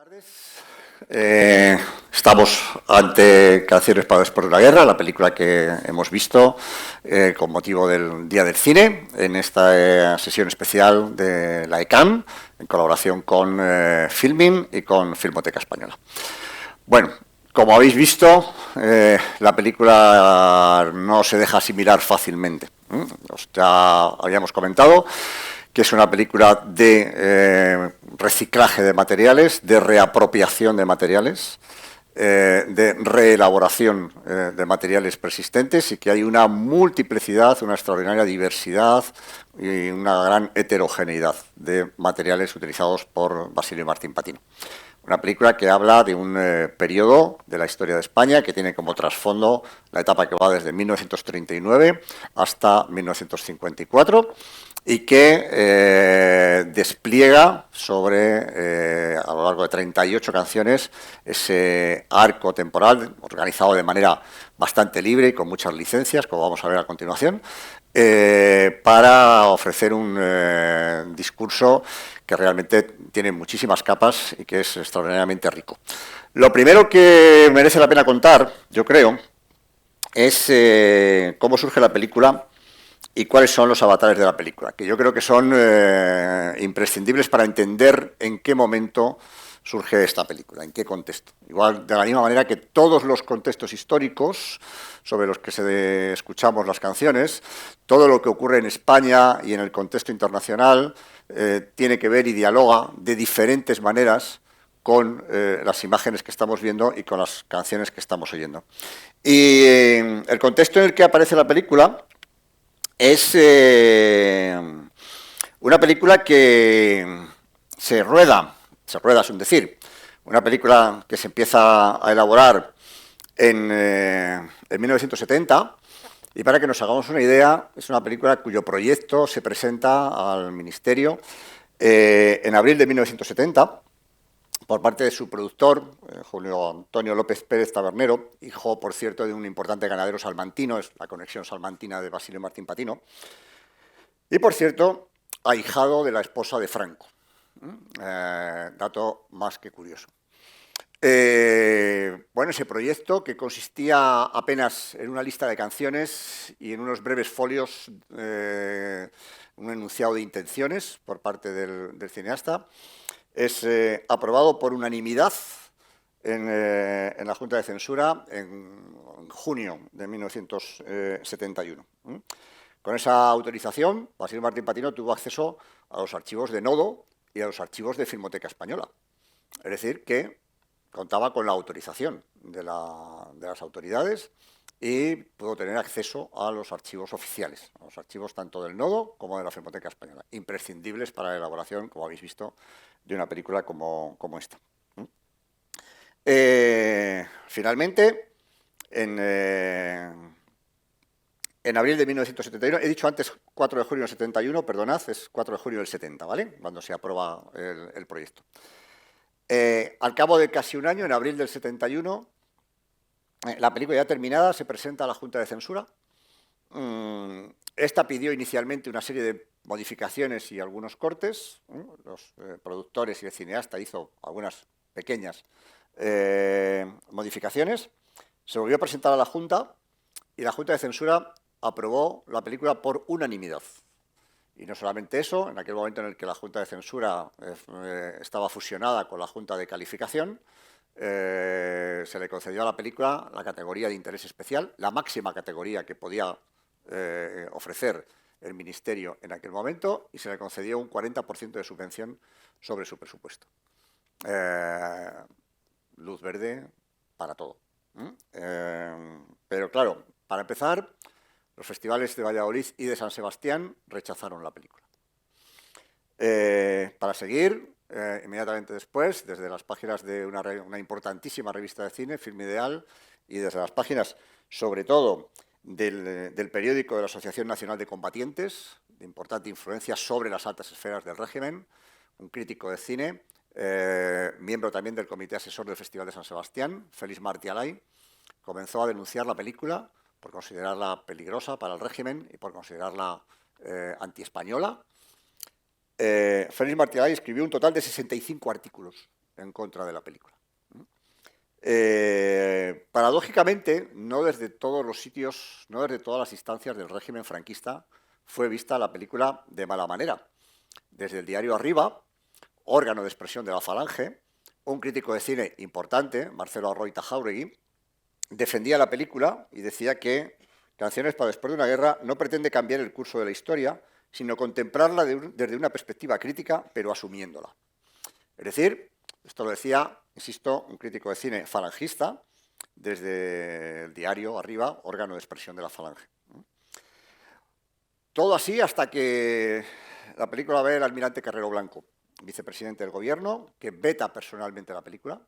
Tardes. Estamos ante Canciones para después de la guerra, la película que hemos visto con motivo del Día del Cine, en esta sesión especial de la ECAM, en colaboración con Filmin y con Filmoteca Española. Bueno, como habéis visto, la película no se deja asimilar fácilmente. Ya habíamos comentado que es una película de reciclaje de materiales, de reapropiación de materiales, de reelaboración de materiales persistentes, y que hay una multiplicidad, una extraordinaria diversidad y una gran heterogeneidad de materiales utilizados por Basilio Martín Patino. Una película que habla de un periodo de la historia de España que tiene como trasfondo la etapa que va desde 1939 hasta 1954 y que despliega sobre, a lo largo de 38 canciones, ese arco temporal organizado de manera bastante libre y con muchas licencias, como vamos a ver a continuación, para ofrecer un discurso que realmente tiene muchísimas capas y que es extraordinariamente rico. Lo primero que merece la pena contar, yo creo, es cómo surge la película y cuáles son los avatares de la película, que yo creo que son imprescindibles para entender en qué momento surge esta película, en qué contexto. Igual, de la misma manera que todos los contextos históricos sobre los que escuchamos las canciones, todo lo que ocurre en España y en el contexto internacional tiene que ver y dialoga de diferentes maneras con las imágenes que estamos viendo y con las canciones que estamos oyendo. Y el contexto en el que aparece la película es una película que se rueda es un decir, una película que se empieza a elaborar en 1970, y para que nos hagamos una idea, es una película cuyo proyecto se presenta al Ministerio en abril de 1970, por parte de su productor, Julio Antonio López Pérez Tabernero, hijo, por cierto, de un importante ganadero salmantino, es la conexión salmantina de Basilio Martín Patino, y, por cierto, ahijado de la esposa de Franco. Dato más que curioso. Bueno, ese proyecto, que consistía apenas en una lista de canciones y en unos breves folios, un enunciado de intenciones por parte del cineasta, es aprobado por unanimidad en la Junta de Censura en junio de 1971. Con esa autorización, Basilio Martín Patino tuvo acceso a los archivos de Nodo y a los archivos de Filmoteca Española. Es decir, que contaba con la autorización de las autoridades y pudo tener acceso a los archivos oficiales, a los archivos tanto del Nodo como de la Filmoteca Española, imprescindibles para la elaboración, como habéis visto, de una película como esta. Finalmente, en abril de 1971, he dicho antes 4 de junio del 71, perdonad, es 4 de junio del 70, ¿vale? Cuando se aprueba el proyecto. Al cabo de casi un año, en abril del 71, la película ya terminada se presenta a la Junta de Censura. Esta pidió inicialmente una serie de modificaciones y algunos cortes. Los productores y el cineasta hizo algunas pequeñas modificaciones. Se volvió a presentar a la Junta y la Junta de Censura aprobó la película por unanimidad. Y no solamente eso, en aquel momento en el que la Junta de Censura estaba fusionada con la Junta de Calificación, se le concedió a la película la categoría de interés especial, la máxima categoría que podía ofrecer el Ministerio en aquel momento, y se le concedió un 40% de subvención sobre su presupuesto. Luz verde para todo. Pero claro, para empezar, los festivales de Valladolid y de San Sebastián rechazaron la película. Para seguir, inmediatamente después, desde las páginas de una importantísima revista de cine, Film Ideal, y desde las páginas, sobre todo, del periódico de la Asociación Nacional de Combatientes, de importante influencia sobre las altas esferas del régimen, un crítico de cine, miembro también del comité asesor del Festival de San Sebastián, Félix Martialay, comenzó a denunciar la película por considerarla peligrosa para el régimen y por considerarla antiespañola. Félix Martialay escribió un total de 65 artículos en contra de la película. Paradójicamente, no desde todos los sitios, no desde todas las instancias del régimen franquista fue vista la película de mala manera. Desde el diario Arriba, órgano de expresión de la Falange, un crítico de cine importante, Marcelo Arroita Jáuregui, defendía la película y decía que Canciones para después de una guerra no pretende cambiar el curso de la historia, sino contemplarla desde una perspectiva crítica, pero asumiéndola. Es decir, esto lo decía, insisto, un crítico de cine falangista, desde el diario Arriba, órgano de expresión de la Falange. Todo así hasta que la película ve el almirante Carrero Blanco, vicepresidente del gobierno, que veta personalmente la película,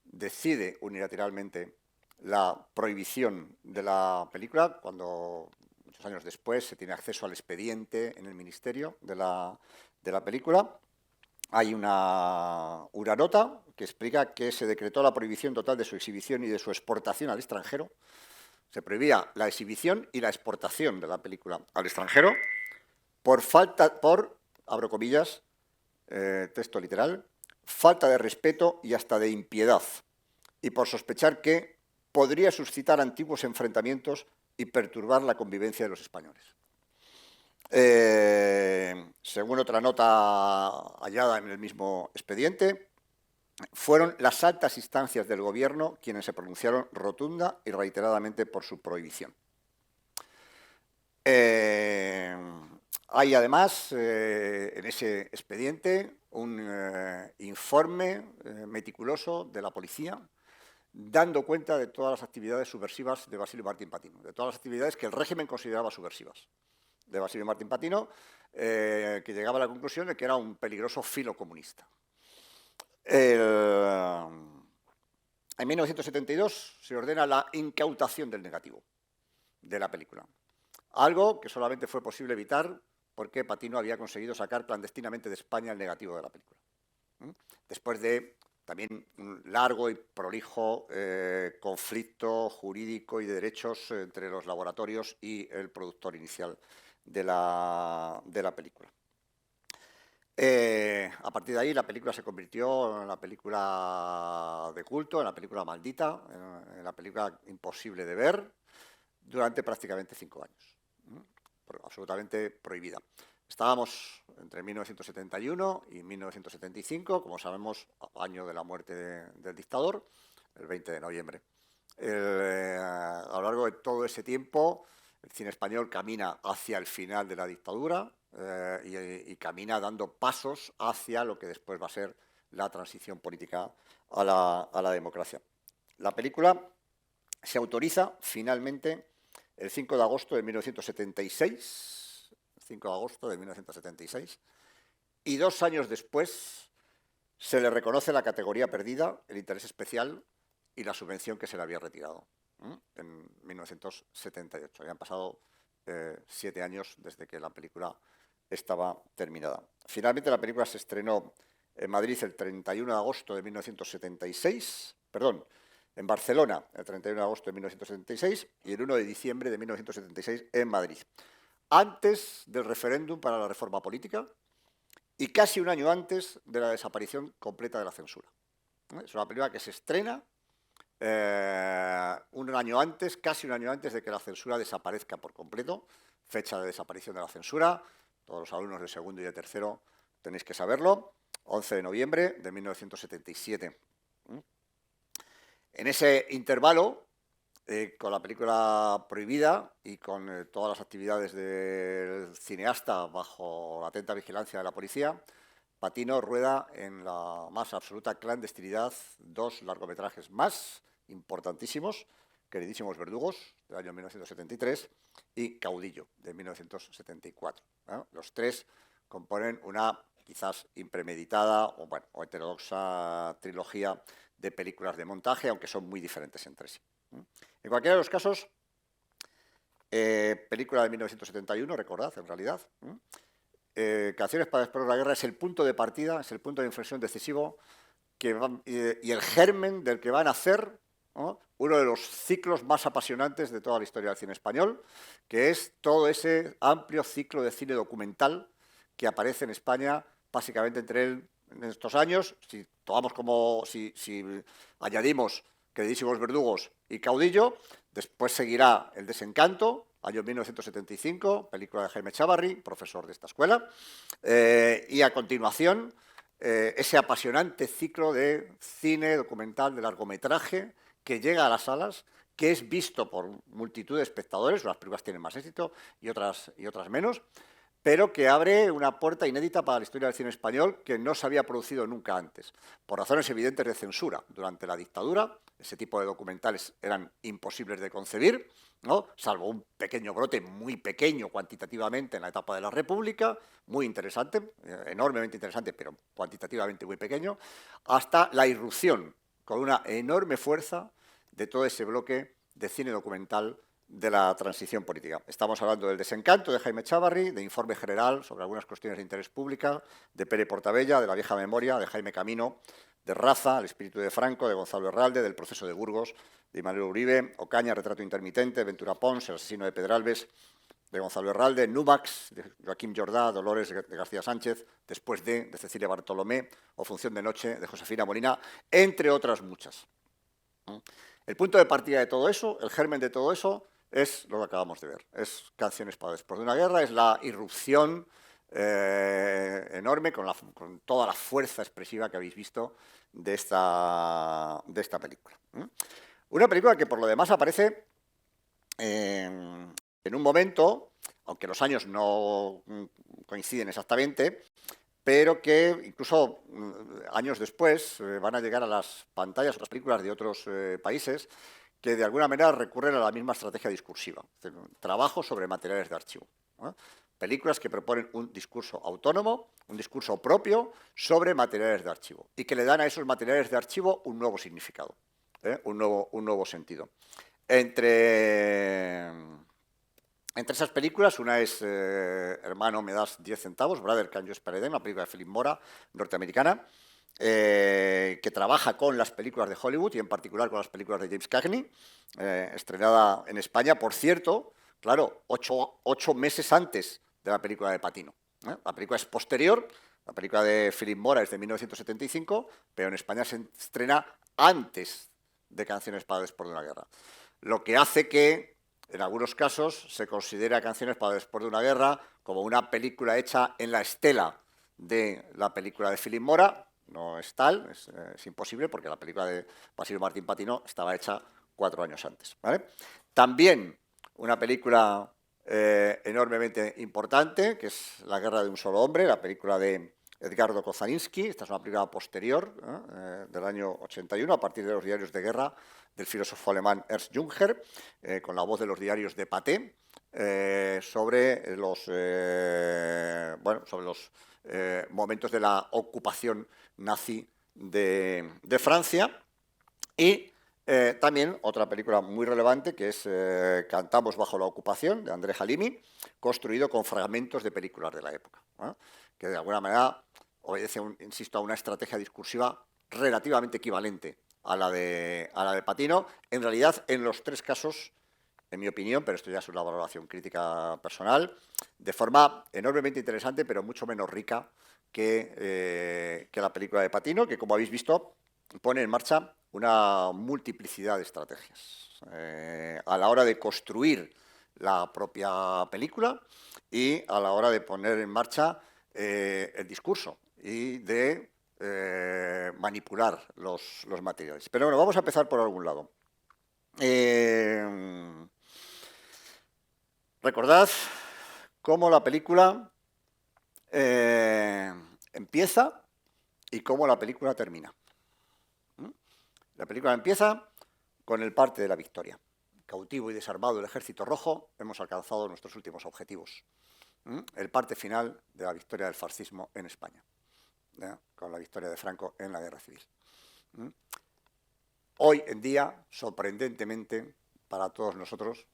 decide unilateralmente la prohibición de la película, cuando muchos años después se tiene acceso al expediente en el ministerio de la película. Hay una nota que explica que se decretó la prohibición total de su exhibición y de su exportación al extranjero. Se prohibía la exhibición y la exportación de la película al extranjero por, abro comillas, texto literal, falta de respeto y hasta de impiedad, y por sospechar que podría suscitar antiguos enfrentamientos y perturbar la convivencia de los españoles. Según otra nota hallada en el mismo expediente, fueron las altas instancias del gobierno quienes se pronunciaron rotunda y reiteradamente por su prohibición. Hay además en ese expediente un informe meticuloso de la policía dando cuenta de todas las actividades subversivas de Basilio Martín Patino, de todas las actividades que el régimen consideraba subversivas de Basilio Martín Patino, que llegaba a la conclusión de que era un peligroso filo comunista. En 1972 se ordena la incautación del negativo de la película, algo que solamente fue posible evitar porque Patino había conseguido sacar clandestinamente de España el negativo de la película. Después de también un largo y prolijo conflicto jurídico y de derechos entre los laboratorios y el productor inicial de la película. A partir de ahí la película se convirtió en la película de culto, en la película maldita, en la película imposible de ver durante prácticamente 5 años, absolutamente prohibida. Estábamos entre 1971 y 1975, como sabemos, año de la muerte del dictador, el 20 de noviembre. A lo largo de todo ese tiempo, el cine español camina hacia el final de la dictadura y camina dando pasos hacia lo que después va a ser la transición política a la democracia. La película se autoriza finalmente el 5 de agosto de 1976, 5 de agosto de 1976, y 2 años después se le reconoce la categoría perdida, el interés especial y la subvención que se le había retirado en 1978. Habían pasado 7 años desde que la película estaba terminada. Finalmente la película se estrenó en Madrid el 31 de agosto de 1976, perdón, en Barcelona el 31 de agosto de 1976 y el 1 de diciembre de 1976 en Madrid, antes del referéndum para la reforma política y casi un año antes de la desaparición completa de la censura. Es una película que se estrena un año antes, casi un año antes de que la censura desaparezca por completo, fecha de desaparición de la censura, todos los alumnos de segundo y de tercero tenéis que saberlo, 11 de noviembre de 1977. En ese intervalo, con la película prohibida y con todas las actividades del cineasta bajo la atenta vigilancia de la policía, Patino rueda en la más absoluta clandestinidad 2 largometrajes más importantísimos, Queridísimos verdugos, del año 1973, y Caudillo, de 1974. Los 3 componen una quizás impremeditada o heterodoxa trilogía de películas de montaje, aunque son muy diferentes entre sí. En cualquiera de los casos, película de 1971, recordad, en realidad, Canciones para después de la guerra es el punto de partida, es el punto de inflexión decisivo y el germen del que van a nacer, ¿no?, uno de los ciclos más apasionantes de toda la historia del cine español, que es todo ese amplio ciclo de cine documental que aparece en España básicamente entre el en estos años, si añadimos Queridísimos verdugos y Caudillo, después seguirá El desencanto, año 1975, película de Jaime Chávarri, profesor de esta escuela, y a continuación ese apasionante ciclo de cine documental, de largometraje, que llega a las salas, que es visto por multitud de espectadores, unas películas tienen más éxito y otras menos, pero que abre una puerta inédita para la historia del cine español que no se había producido nunca antes, por razones evidentes de censura. Durante la dictadura, ese tipo de documentales eran imposibles de concebir, ¿no? Salvo un pequeño brote muy pequeño cuantitativamente en la etapa de la República, muy interesante, enormemente interesante, pero cuantitativamente muy pequeño, hasta la irrupción con una enorme fuerza de todo ese bloque de cine documental de la transición política. Estamos hablando del desencanto de Jaime Chávarri, de Informe General sobre algunas cuestiones de interés público, de Pere Portabella, de La vieja memoria, de Jaime Camino, de Raza, El espíritu de Franco, de Gonzalo Herralde, del proceso de Burgos, de Manuel Uribe, Ocaña, Retrato intermitente, Ventura Pons, El asesino de Pedralbes, de Gonzalo Herralde, Numax, de Joaquín Jordá, Dolores, de García Sánchez, Después de Cecilia Bartolomé, o Función de noche, de Josefina Molina, entre otras muchas. El punto de partida de todo eso, el germen de todo eso, es lo que acabamos de ver. Es Canciones para después de una guerra, es la irrupción enorme, con toda la fuerza expresiva que habéis visto de esta película. Una película que por lo demás aparece en un momento, aunque los años no coinciden exactamente, pero que incluso años después van a llegar a las pantallas otras películas de otros países que de alguna manera recurren a la misma estrategia discursiva, es decir, un trabajo sobre materiales de archivo. Películas que proponen un discurso autónomo, un discurso propio sobre materiales de archivo y que le dan a esos materiales de archivo un nuevo significado, un nuevo sentido. Entre esas películas, una es Hermano, me das 10 centavos, Brother, Can You Spare Them, una película de Philip Mora, norteamericana, que trabaja con las películas de Hollywood y en particular con las películas de James Cagney, estrenada en España, por cierto, claro, 8 meses antes de la película de Patino. La película es posterior, la película de Philip Mora es de 1975, pero en España se estrena antes de Canciones para después de una guerra. Lo que hace que, en algunos casos, se considera Canciones para después de una guerra como una película hecha en la estela de la película de Philip Mora. No es tal, es imposible, porque la película de Basilio Martín Patino estaba hecha 4 años antes, ¿vale? También una película enormemente importante, que es La guerra de un solo hombre, la película de Edgardo Kozaninski. Esta es una película posterior, del año 81, a partir de los diarios de guerra del filósofo alemán Ernst Junger, con la voz de los diarios de Pathé, sobre los momentos de la ocupación nazi de Francia. Y también otra película muy relevante, que es Cantamos bajo la ocupación, de André Halimi, construido con fragmentos de películas de la época, que de alguna manera obedece, insisto, a una estrategia discursiva relativamente equivalente a la de Patino. En realidad, en los 3 casos, en mi opinión, pero esto ya es una valoración crítica personal, de forma enormemente interesante, pero mucho menos rica que la película de Patino, que, como habéis visto, pone en marcha una multiplicidad de estrategias a la hora de construir la propia película y a la hora de poner en marcha el discurso y de manipular los materiales. Pero bueno, vamos a empezar por algún lado. Recordad cómo la película empieza y cómo la película termina. La película empieza con el parte de la victoria. Cautivo y desarmado el Ejército Rojo, hemos alcanzado nuestros últimos objetivos. El parte final de la victoria del fascismo en España, con la victoria de Franco en la Guerra Civil. Hoy en día, sorprendentemente, para todos nosotros,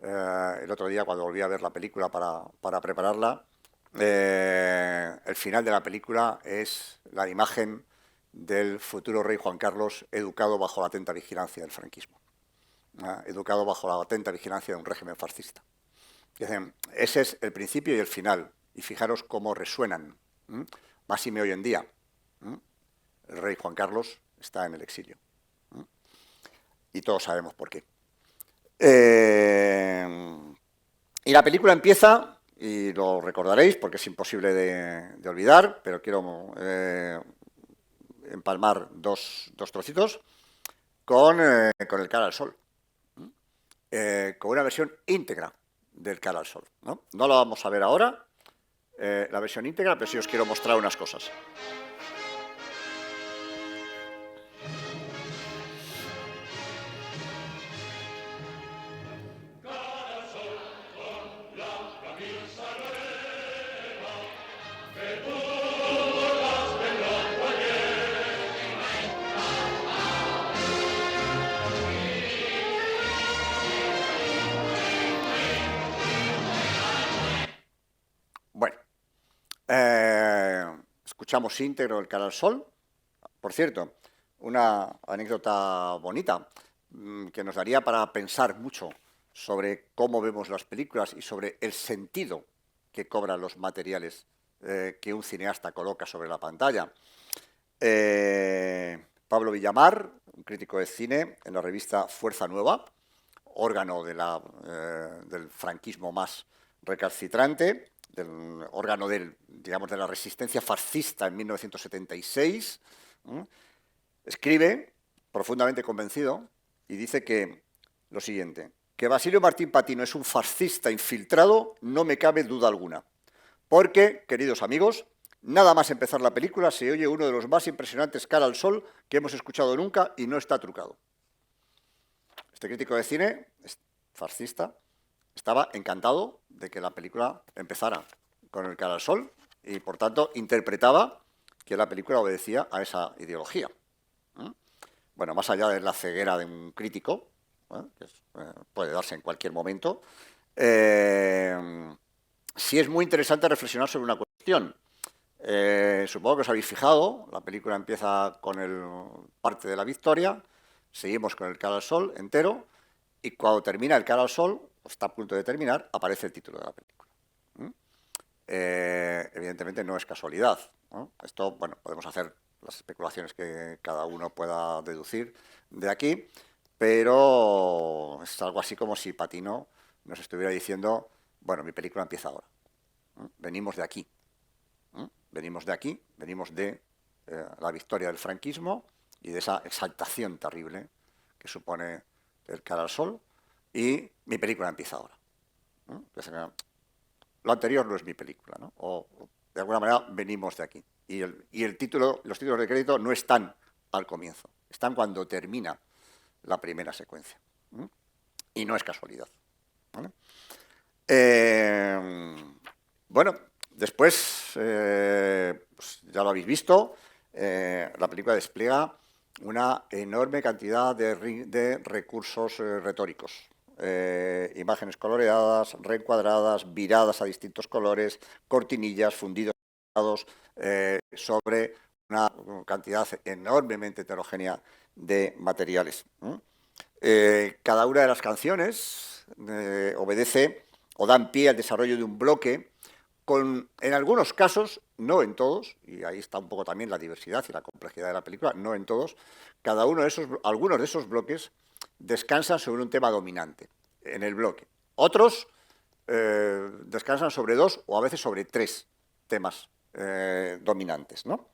el otro día cuando volví a ver la película para prepararla, el final de la película es la imagen del futuro rey Juan Carlos educado bajo la atenta vigilancia del franquismo, educado bajo la atenta vigilancia de un régimen fascista. Ese es el principio y el final, y fijaros cómo resuenan, máxime hoy en día, ¿Mm? El rey Juan Carlos está en el exilio. ¿Mm? Y todos sabemos por qué. Y la película empieza, y lo recordaréis porque es imposible de olvidar, pero quiero empalmar dos trocitos con el cara al sol, con una versión íntegra del cara al sol. No la vamos a ver ahora, la versión íntegra, pero sí os quiero mostrar unas cosas. Bueno, escuchamos íntegro el cara al sol. Por cierto, una anécdota bonita que nos daría para pensar mucho sobre cómo vemos las películas y sobre el sentido que cobran los materiales que un cineasta coloca sobre la pantalla. Pablo Villamar, un crítico de cine en la revista Fuerza Nueva, órgano del franquismo más recalcitrante, del órgano digamos, de la resistencia fascista en 1976, escribe, profundamente convencido, y dice que lo siguiente: que Basilio Martín Patino es un fascista infiltrado, no me cabe duda alguna. Porque, queridos amigos, nada más empezar la película se oye uno de los más impresionantes cara al sol que hemos escuchado nunca y no está trucado. Este crítico de cine, fascista, estaba encantado de que la película empezara con el cara al sol y, por tanto, interpretaba que la película obedecía a esa ideología. Bueno, más allá de la ceguera de un crítico, que puede darse en cualquier momento, sí es muy interesante reflexionar sobre una cuestión. Supongo que os habéis fijado, la película empieza con parte de la victoria, seguimos con el cara al sol entero, y cuando termina el cara al sol, o está a punto de terminar, aparece el título de la película. Evidentemente no es casualidad, ¿no? Esto, bueno, podemos hacer las especulaciones que cada uno pueda deducir de aquí, pero es algo así como si Patino nos estuviera diciendo, bueno, mi película empieza ahora. Venimos de aquí. Venimos de aquí, venimos de la victoria del franquismo y de esa exaltación terrible que supone el cara al sol, y mi película empieza ahora. Lo anterior no es mi película, ¿no? O de alguna manera venimos de aquí. Y los títulos de crédito no están al comienzo, están cuando termina la primera secuencia. Y no es casualidad. ¿Vale? Bueno, después, pues ya lo habéis visto, la película despliega una enorme cantidad de recursos retóricos. Imágenes coloreadas, reencuadradas, viradas a distintos colores, cortinillas, fundidos sobre una cantidad enormemente heterogénea de materiales. Cada una de las canciones obedece o dan pie al desarrollo de un bloque en algunos casos, no en todos, y ahí está un poco también la diversidad y la complejidad de la película, no en todos, algunos de esos bloques descansan sobre un tema dominante en el bloque. Otros descansan sobre dos o a veces sobre tres temas dominantes, ¿no?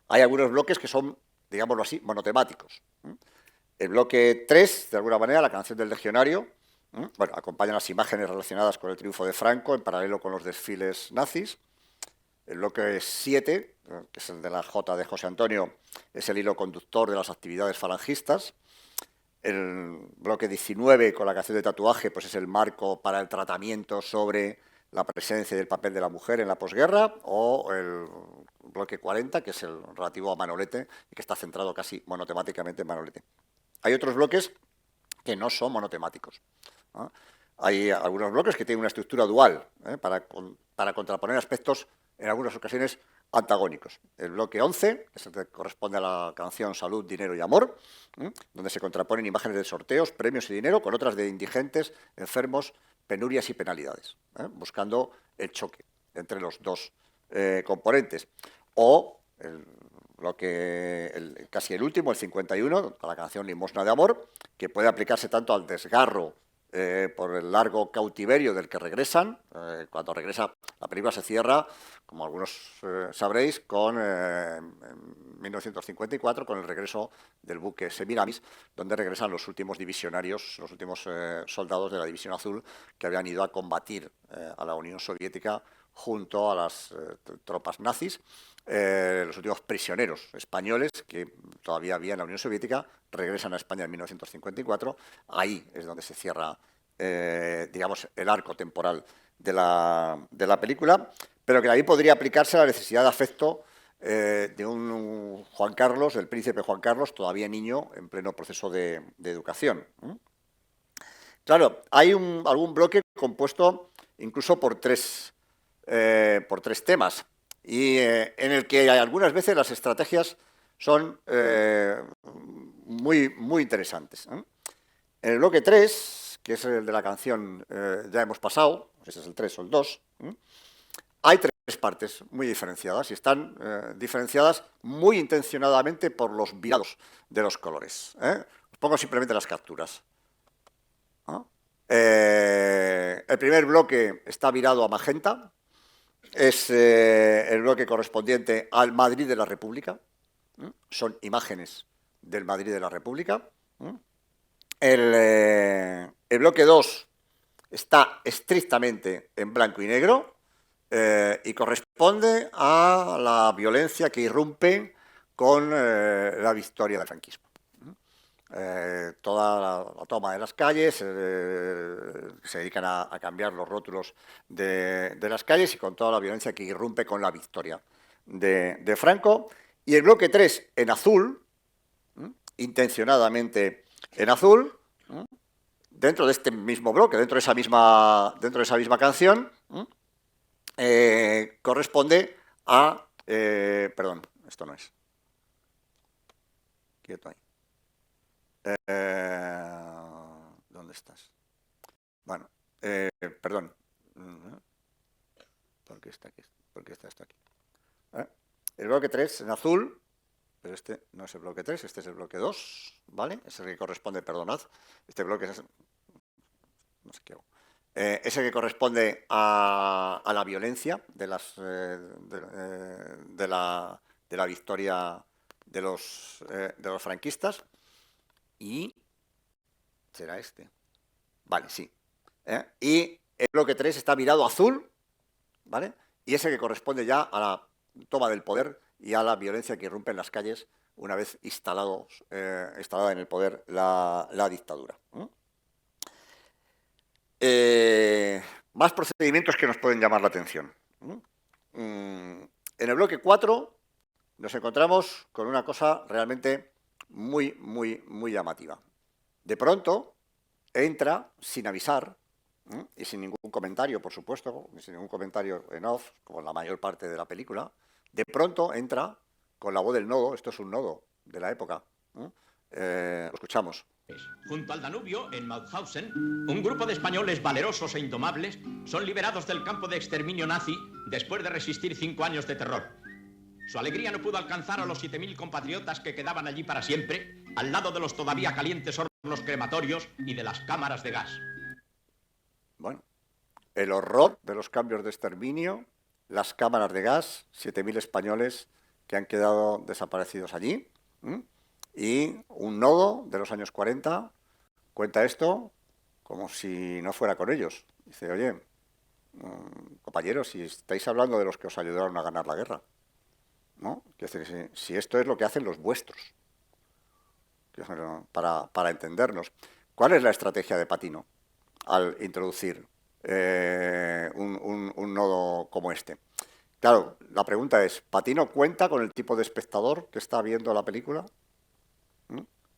Hay algunos bloques que son, digámoslo así, monotemáticos. El bloque 3, de alguna manera, la canción del legionario, bueno, acompaña las imágenes relacionadas con el triunfo de Franco en paralelo con los desfiles nazis. El bloque 7, que es el de la Jota de José Antonio, es el hilo conductor de las actividades falangistas. El bloque 19, con la canción de tatuaje, pues es el marco para el tratamiento sobre la presencia y el papel de la mujer en la posguerra. O el bloque 40, que es el relativo a Manolete y que está centrado casi monotemáticamente en Manolete. Hay otros bloques que no son monotemáticos, ¿no? Hay algunos bloques que tienen una estructura dual, para contraponer aspectos, en algunas ocasiones, antagónicos. El bloque 11, que es el que corresponde a la canción Salud, Dinero y Amor, donde se contraponen imágenes de sorteos, premios y dinero con otras de indigentes, enfermos, penurias y penalidades, buscando el choque entre los dos componentes. O el casi el último, el 51, la canción Limosna de Amor, que puede aplicarse tanto al desgarro por el largo cautiverio del que regresan. Cuando regresa, la película se cierra, como algunos sabréis, en 1954, con el regreso del buque Semiramis, donde regresan los últimos divisionarios, los últimos soldados de la División Azul que habían ido a combatir a la Unión Soviética junto a las tropas nazis. Los últimos prisioneros españoles que todavía había en la Unión Soviética regresan a España en 1954. Ahí es donde se cierra, digamos, el arco temporal de la película, pero que ahí podría aplicarse la necesidad de afecto de un Juan Carlos, el príncipe Juan Carlos, todavía niño, en pleno proceso de educación. Claro, hay algún bloque compuesto incluso por tres temas, y en el que algunas veces las estrategias son muy interesantes. En el bloque 3, que es el de la canción Ya hemos pasado, ese es el 3 o el 2, hay tres partes muy diferenciadas y están diferenciadas muy intencionadamente por los virados de los colores. Os pongo simplemente las capturas. El primer bloque está virado a magenta, es el bloque correspondiente al Madrid de la República. Son imágenes del Madrid de la República. El bloque 2 está estrictamente en blanco y negro y corresponde a la violencia que irrumpe con la victoria del franquismo. Toda la toma de las calles, se dedican a cambiar los rótulos de las calles y con toda la violencia que irrumpe con la victoria de Franco. Y el bloque 3 en azul, intencionadamente en azul, dentro de este mismo bloque, dentro de esa misma canción, corresponde a... perdón, esto no es. Quieto ahí. ¿Dónde estás? Bueno, perdón. ¿Por qué está aquí? ¿Por qué está esto aquí? El bloque 3 en azul, pero este no es el bloque 3, este es el bloque 2, ¿vale? Es el que corresponde, perdonad, este bloque es... No sé qué hago. Es el que corresponde a la violencia de la victoria de los franquistas. Y será este. Vale, sí. Y el bloque 3 está virado azul, ¿vale? Y ese que corresponde ya a la toma del poder y a la violencia que irrumpe en las calles una vez instalada en el poder la dictadura. Más procedimientos que nos pueden llamar la atención. En el bloque 4 nos encontramos con una cosa realmente muy llamativa. De pronto entra, sin avisar, y sin ningún comentario, por supuesto, sin ningún comentario en off, como la mayor parte de la película, de pronto entra con la voz del nodo, esto es un nodo de la época, lo escuchamos. Junto al Danubio, en Mauthausen, un grupo de españoles valerosos e indomables son liberados del campo de exterminio nazi después de resistir 5 años de terror. Su alegría no pudo alcanzar a los 7.000 compatriotas que quedaban allí para siempre, al lado de los todavía calientes hornos crematorios y de las cámaras de gas. Bueno, el horror de los cambios de exterminio, las cámaras de gas, 7.000 españoles que han quedado desaparecidos allí, y un nodo de los años 40 cuenta esto como si no fuera con ellos. Dice, oye, compañeros, si estáis hablando de los que os ayudaron a ganar la guerra, ¿no? Si esto es lo que hacen los vuestros, para entendernos. ¿Cuál es la estrategia de Patino al introducir un nodo como este? Claro, la pregunta es, ¿Patino cuenta con el tipo de espectador que está viendo la película?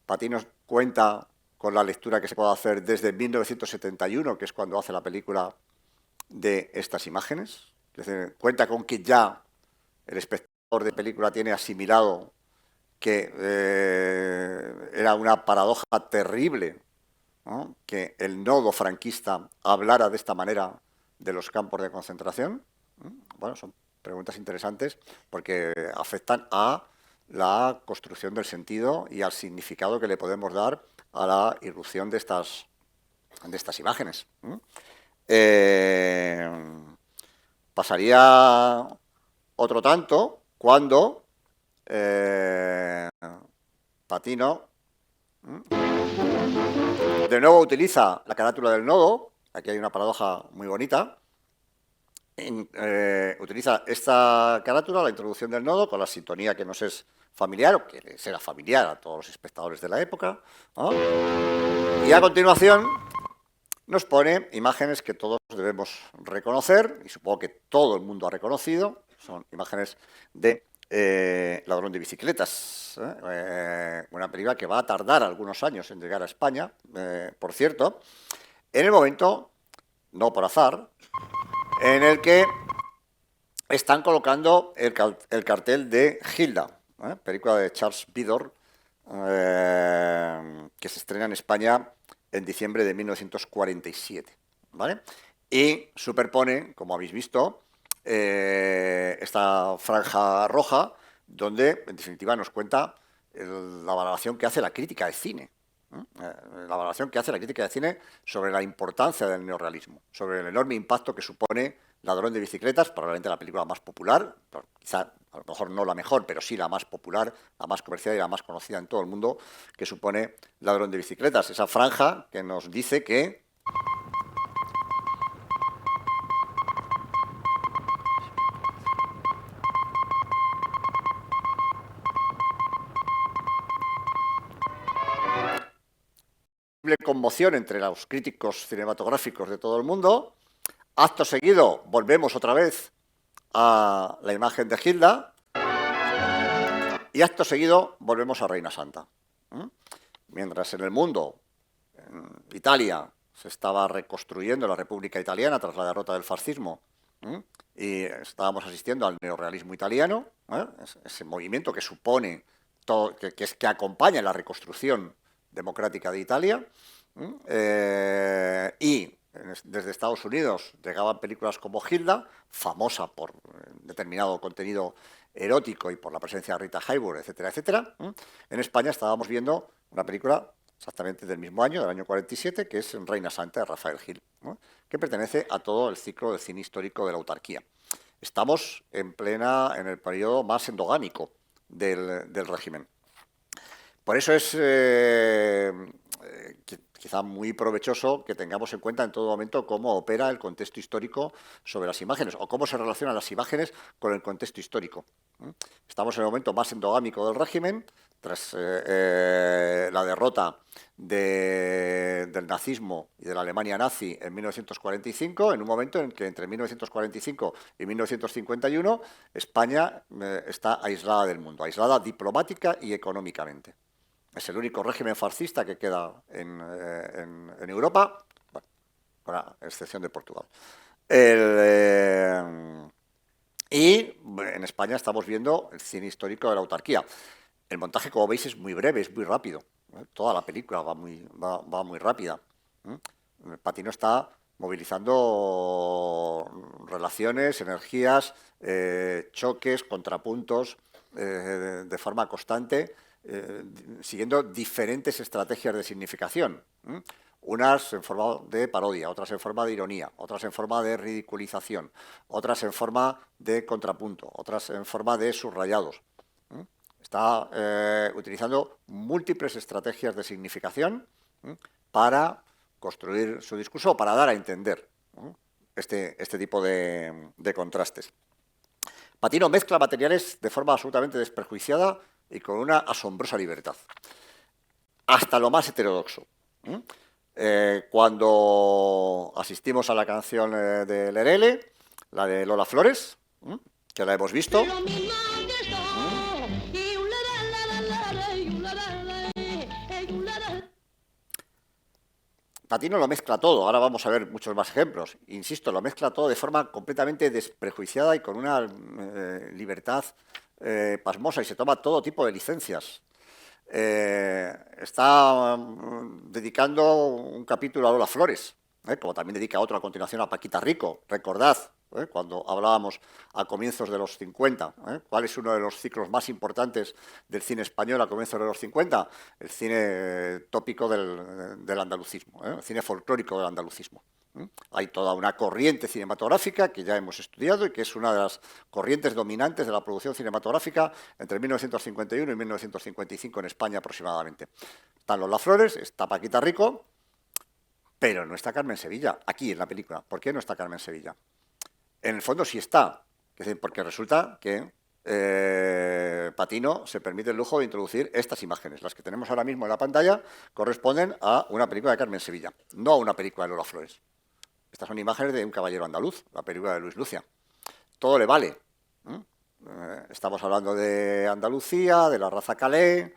¿Patino cuenta con la lectura que se puede hacer desde 1971, que es cuando hace la película, de estas imágenes? Es decir, ¿cuenta con que ya el espectador de película tiene asimilado que era una paradoja terrible, ¿no?, que el nodo franquista hablara de esta manera de los campos de concentración? Bueno, son preguntas interesantes porque afectan a la construcción del sentido y al significado que le podemos dar a la irrupción de estas imágenes. Pasaría otro tanto cuando Patino de nuevo utiliza la carátula del nodo. Aquí hay una paradoja muy bonita. Utiliza esta carátula, la introducción del nodo, con la sintonía que nos es familiar, o que les era familiar a todos los espectadores de la época, ¿no? Y a continuación nos pone imágenes que todos debemos reconocer, y supongo que todo el mundo ha reconocido. Son imágenes de Ladrón de bicicletas, una película que va a tardar algunos años en llegar a España, por cierto, en el momento, no por azar, en el que están colocando el cartel de Gilda, película de Charles Vidor, que se estrena en España en diciembre de 1947, ¿vale? Y superpone, como habéis visto, esta franja roja, donde en definitiva nos cuenta la valoración que hace la crítica de cine. La valoración que hace la crítica de cine sobre la importancia del neorrealismo, sobre el enorme impacto que supone Ladrón de bicicletas, probablemente la película más popular, quizá a lo mejor no la mejor, pero sí la más popular, la más comercial y la más conocida en todo el mundo, que supone Ladrón de bicicletas. Esa franja que nos dice que conmoción entre los críticos cinematográficos de todo el mundo. Acto seguido, volvemos otra vez a la imagen de Gilda y acto seguido volvemos a Reina Santa. Mientras en el mundo, en Italia, se estaba reconstruyendo la República Italiana tras la derrota del fascismo, y estábamos asistiendo al neorrealismo italiano, ese movimiento que supone, que acompaña la reconstrucción democrática de Italia, y desde Estados Unidos llegaban películas como Gilda, famosa por determinado contenido erótico y por la presencia de Rita Hayworth, etcétera, etcétera. En España estábamos viendo una película exactamente del mismo año, del año 47, que es Reina Santa, de Rafael Gil, que pertenece a todo el ciclo del cine histórico de la autarquía. Estamos en el periodo más endogámico del régimen. Por eso es quizá muy provechoso que tengamos en cuenta en todo momento cómo opera el contexto histórico sobre las imágenes o cómo se relacionan las imágenes con el contexto histórico. Estamos en el momento más endogámico del régimen, tras la derrota del nazismo y de la Alemania nazi en 1945, en un momento en que entre 1945 y 1951 España está aislada del mundo, aislada diplomática y económicamente. Es el único régimen fascista que queda en Europa, bueno, con la excepción de Portugal. Y en España estamos viendo el cine histórico de la autarquía. El montaje, como veis, es muy breve, es muy rápido. Toda la película va muy rápida. Patino está movilizando relaciones, energías, choques, contrapuntos, de forma constante, siguiendo diferentes estrategias de significación. Unas en forma de parodia, otras en forma de ironía, otras en forma de ridiculización, otras en forma de contrapunto, otras en forma de subrayados. Está utilizando múltiples estrategias de significación para construir su discurso, para dar a entender este tipo de contrastes. Patino mezcla materiales de forma absolutamente desprejuiciada y con una asombrosa libertad, hasta lo más heterodoxo. Cuando asistimos a la canción de Lerele, la de Lola Flores, que la hemos visto, Patino lo mezcla todo. Ahora vamos a ver muchos más ejemplos. Insisto, lo mezcla todo de forma completamente desprejuiciada y con una libertad pasmosa, y se toma todo tipo de licencias. Está dedicando un capítulo a Lola Flores, como también dedica otro a continuación a Paquita Rico. Recordad cuando hablábamos a comienzos de los 50. ¿Cuál es uno de los ciclos más importantes del cine español a comienzos de los 50? El cine tópico del andalucismo, el cine folclórico del andalucismo. Hay toda una corriente cinematográfica que ya hemos estudiado y que es una de las corrientes dominantes de la producción cinematográfica entre 1951 y 1955 en España aproximadamente. Están Lola Flores, está Paquita Rico, pero no está Carmen Sevilla, aquí en la película. ¿Por qué no está Carmen Sevilla? En el fondo sí está, porque resulta que Patino se permite el lujo de introducir estas imágenes. Las que tenemos ahora mismo en la pantalla corresponden a una película de Carmen Sevilla, no a una película de Lola Flores. Estas son imágenes de Un caballero andaluz, la película de Luis Lucia. Todo le vale. Estamos hablando de Andalucía, de la raza Calais,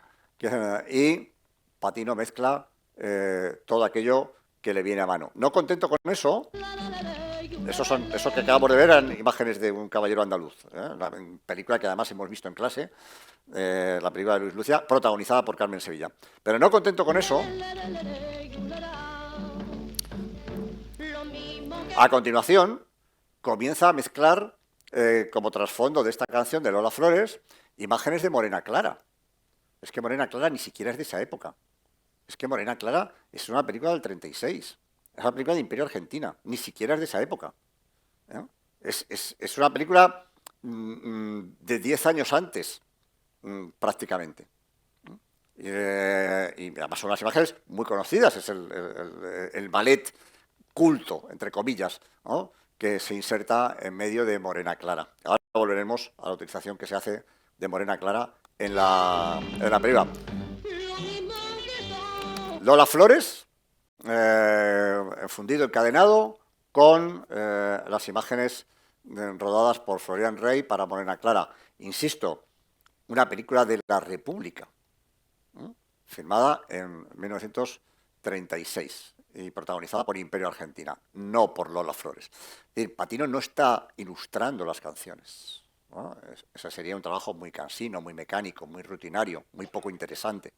y Patino mezcla todo aquello que le viene a mano. No contento con eso, eso que acabamos de ver eran imágenes de Un caballero andaluz, la película que además hemos visto en clase, la película de Luis Lucia, protagonizada por Carmen Sevilla. Pero no contento con eso, a continuación comienza a mezclar como trasfondo de esta canción de Lola Flores imágenes de Morena Clara. Es que Morena Clara ni siquiera es de esa época. Es que Morena Clara es una película del 36. Es una película de Imperio Argentina. Ni siquiera es de esa época. Es una película de 10 años antes, prácticamente. Y además son unas imágenes muy conocidas. Es el ballet culto, entre comillas, ¿no?, que se inserta en medio de Morena Clara. Ahora volveremos a la utilización que se hace de Morena Clara en la película. Lola Flores, fundido, encadenado, con las imágenes rodadas por Florian Rey para Morena Clara. Insisto, una película de la República, filmada en 1936 y protagonizada por Imperio Argentina, no por Lola Flores. Es decir, Patino no está ilustrando las canciones, ¿no? Ese sería un trabajo muy cansino, muy mecánico, muy rutinario, muy poco interesante.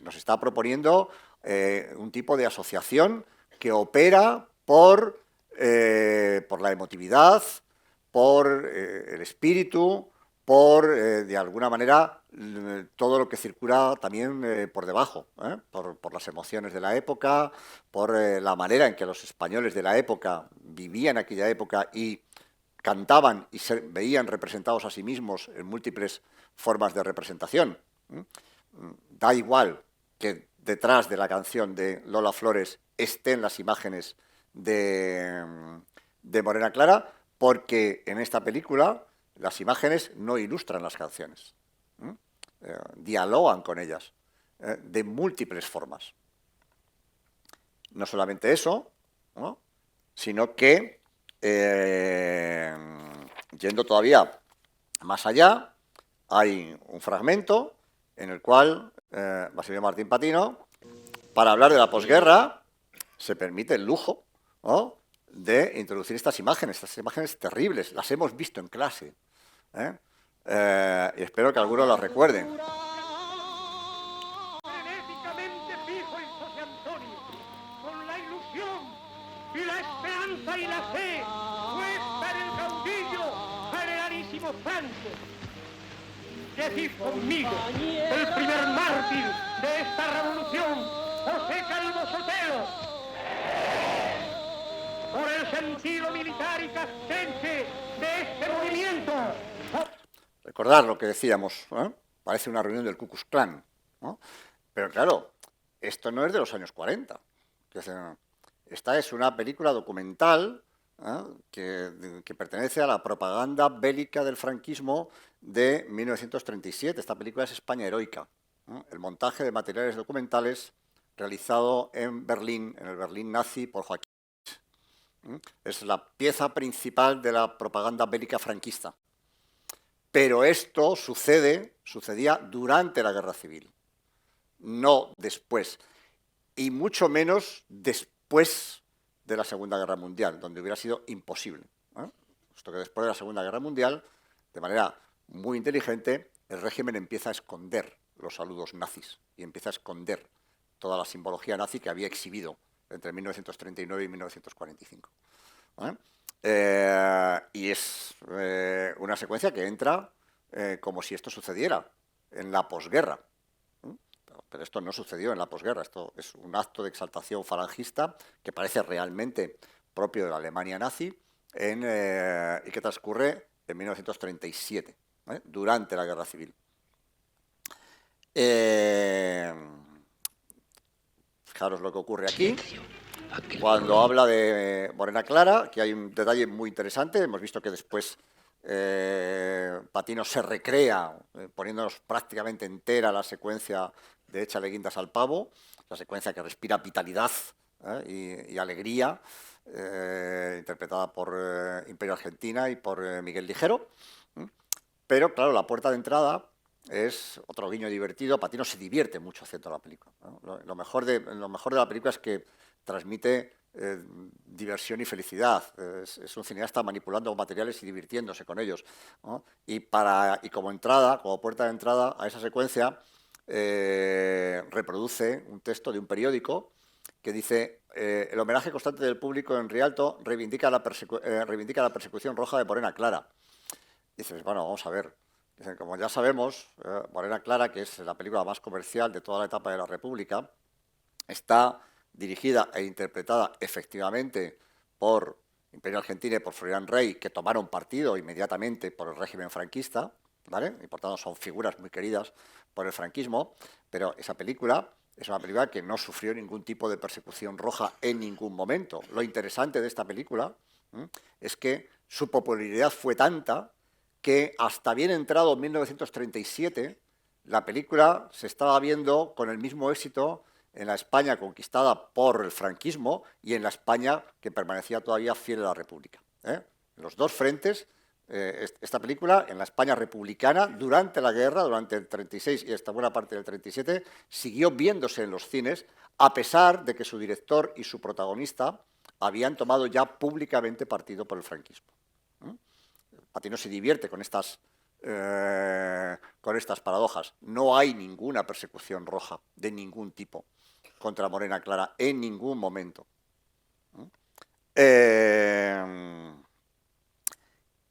Nos está proponiendo un tipo de asociación que opera por la emotividad, por el espíritu, por, de alguna manera, todo lo que circula también por debajo, por las emociones de la época, por la manera en que los españoles de la época vivían aquella época y cantaban y se veían representados a sí mismos en múltiples formas de representación. Da igual que detrás de la canción de Lola Flores estén las imágenes de Morena Clara, porque en esta película las imágenes no ilustran las canciones, dialogan con ellas de múltiples formas. No solamente eso, ¿no?, sino que, yendo todavía más allá, hay un fragmento en el cual Basilio Martín Patino, para hablar de la posguerra, se permite el lujo, ¿no?, de introducir estas imágenes terribles. Las hemos visto en clase, y espero que algunos las recuerden. Frenéticamente fijo en José Antonio, con la ilusión y la esperanza y la fe puesta en el caudillo generalísimo Santos. Decid conmigo, el primer mártir de esta revolución, José Calvo Sotelo, por el sentido militar y castrense de este movimiento. Recordar lo que decíamos, parece una reunión del Ku Klux Klan, ¿no? Pero claro, esto no es de los años 40. Esta es una película documental que pertenece a la propaganda bélica del franquismo de 1937. Esta película es España heroica, el montaje de materiales documentales realizado en Berlín, en el Berlín nazi, por Joaquín. Es la pieza principal de la propaganda bélica franquista. Pero esto sucedía durante la Guerra Civil, no después, y mucho menos después de la Segunda Guerra Mundial, donde hubiera sido imposible. Esto que después de la Segunda Guerra Mundial, de manera muy inteligente, el régimen empieza a esconder los saludos nazis y empieza a esconder toda la simbología nazi que había exhibido entre 1939 y 1945. Y es una secuencia que entra como si esto sucediera en la posguerra. Pero esto no sucedió en la posguerra, esto es un acto de exaltación falangista que parece realmente propio de la Alemania nazi y que transcurre en 1937, durante la Guerra Civil. Fijaros lo que ocurre aquí. Cuando habla de Morena Clara, que hay un detalle muy interesante, hemos visto que después Patino se recrea poniéndonos prácticamente entera la secuencia de Échale guindas al pavo, la secuencia que respira vitalidad y alegría, interpretada por Imperio Argentina y por Miguel Ligero. Pero, claro, la puerta de entrada es otro guiño divertido. Patino se divierte mucho haciendo la película, ¿no? Lo mejor de la película es que transmite diversión y felicidad. Es un cineasta manipulando materiales y divirtiéndose con ellos, ¿no? Y como entrada, como puerta de entrada a esa secuencia, reproduce un texto de un periódico que dice: el homenaje constante del público en Rialto reivindica la persecución roja de Morena Clara. Dices, bueno, vamos a ver. Dicen, como ya sabemos, Morena Clara, que es la película más comercial de toda la etapa de la República, está dirigida e interpretada efectivamente por Imperio Argentina y por Florian Rey, que tomaron partido inmediatamente por el régimen franquista, ¿vale? Y por tanto son figuras muy queridas por el franquismo, pero esa película es una película que no sufrió ningún tipo de persecución roja en ningún momento. Lo interesante de esta película es que su popularidad fue tanta que hasta bien entrado en 1937 la película se estaba viendo con el mismo éxito en la España conquistada por el franquismo y en la España que permanecía todavía fiel a la República. En los dos frentes, esta película, en la España republicana, durante la guerra, durante el 36 y esta buena parte del 37, siguió viéndose en los cines, a pesar de que su director y su protagonista habían tomado ya públicamente partido por el franquismo. Patino se divierte con estas paradojas. No hay ninguna persecución roja de ningún tipo contra Morena Clara en ningún momento.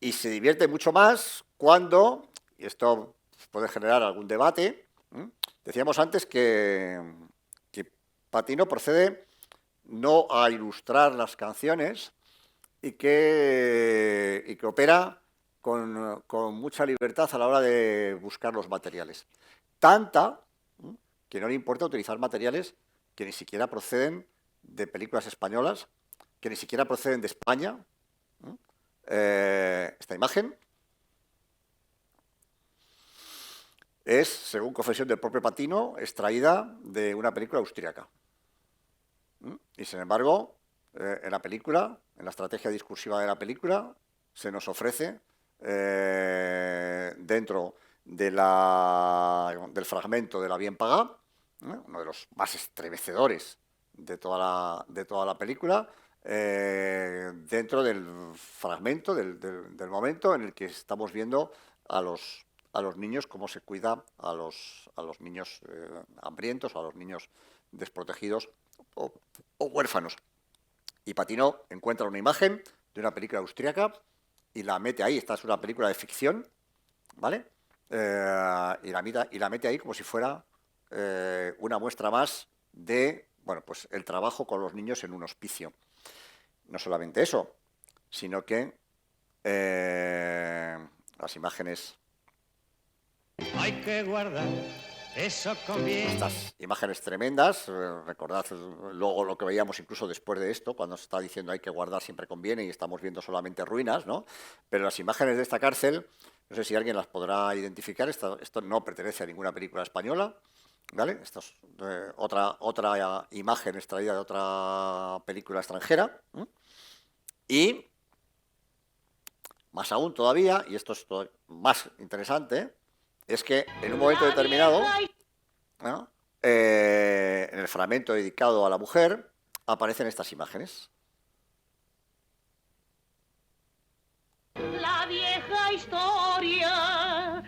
Y se divierte mucho más cuando, y esto puede generar algún debate, decíamos antes que Patino procede no a ilustrar las canciones y que opera con mucha libertad a la hora de buscar los materiales. Tanta que no le importa utilizar materiales que ni siquiera proceden de películas españolas, que ni siquiera proceden de España. Esta imagen es, según confesión del propio Patino, extraída de una película austríaca. Y sin embargo, en la película, en la estrategia discursiva de la película, se nos ofrece dentro del fragmento de La bien pagá, uno de los más estremecedores de toda la película, dentro del fragmento, del momento en el que estamos viendo a los niños, cómo se cuida a los niños hambrientos, o a los niños desprotegidos o huérfanos. Y Patino encuentra una imagen de una película austríaca y la mete ahí. Esta es una película de ficción, ¿vale? Y la mete ahí como si fuera una muestra más de, bueno, pues el trabajo con los niños en un hospicio. No solamente eso, sino que las imágenes... Hay que guardar eso conviene. Estas imágenes tremendas, recordad luego lo que veíamos incluso después de esto, cuando se está diciendo hay que guardar siempre conviene y estamos viendo solamente ruinas, ¿no? Pero las imágenes de esta cárcel, no sé si alguien las podrá identificar, esto no pertenece a ninguna película española, ¿vale? Esto es otra imagen extraída de otra película extranjera. Y más aún todavía, y esto es más interesante, es que en un momento determinado, ¿no? En el fragmento dedicado a la mujer, aparecen estas imágenes. La vieja historia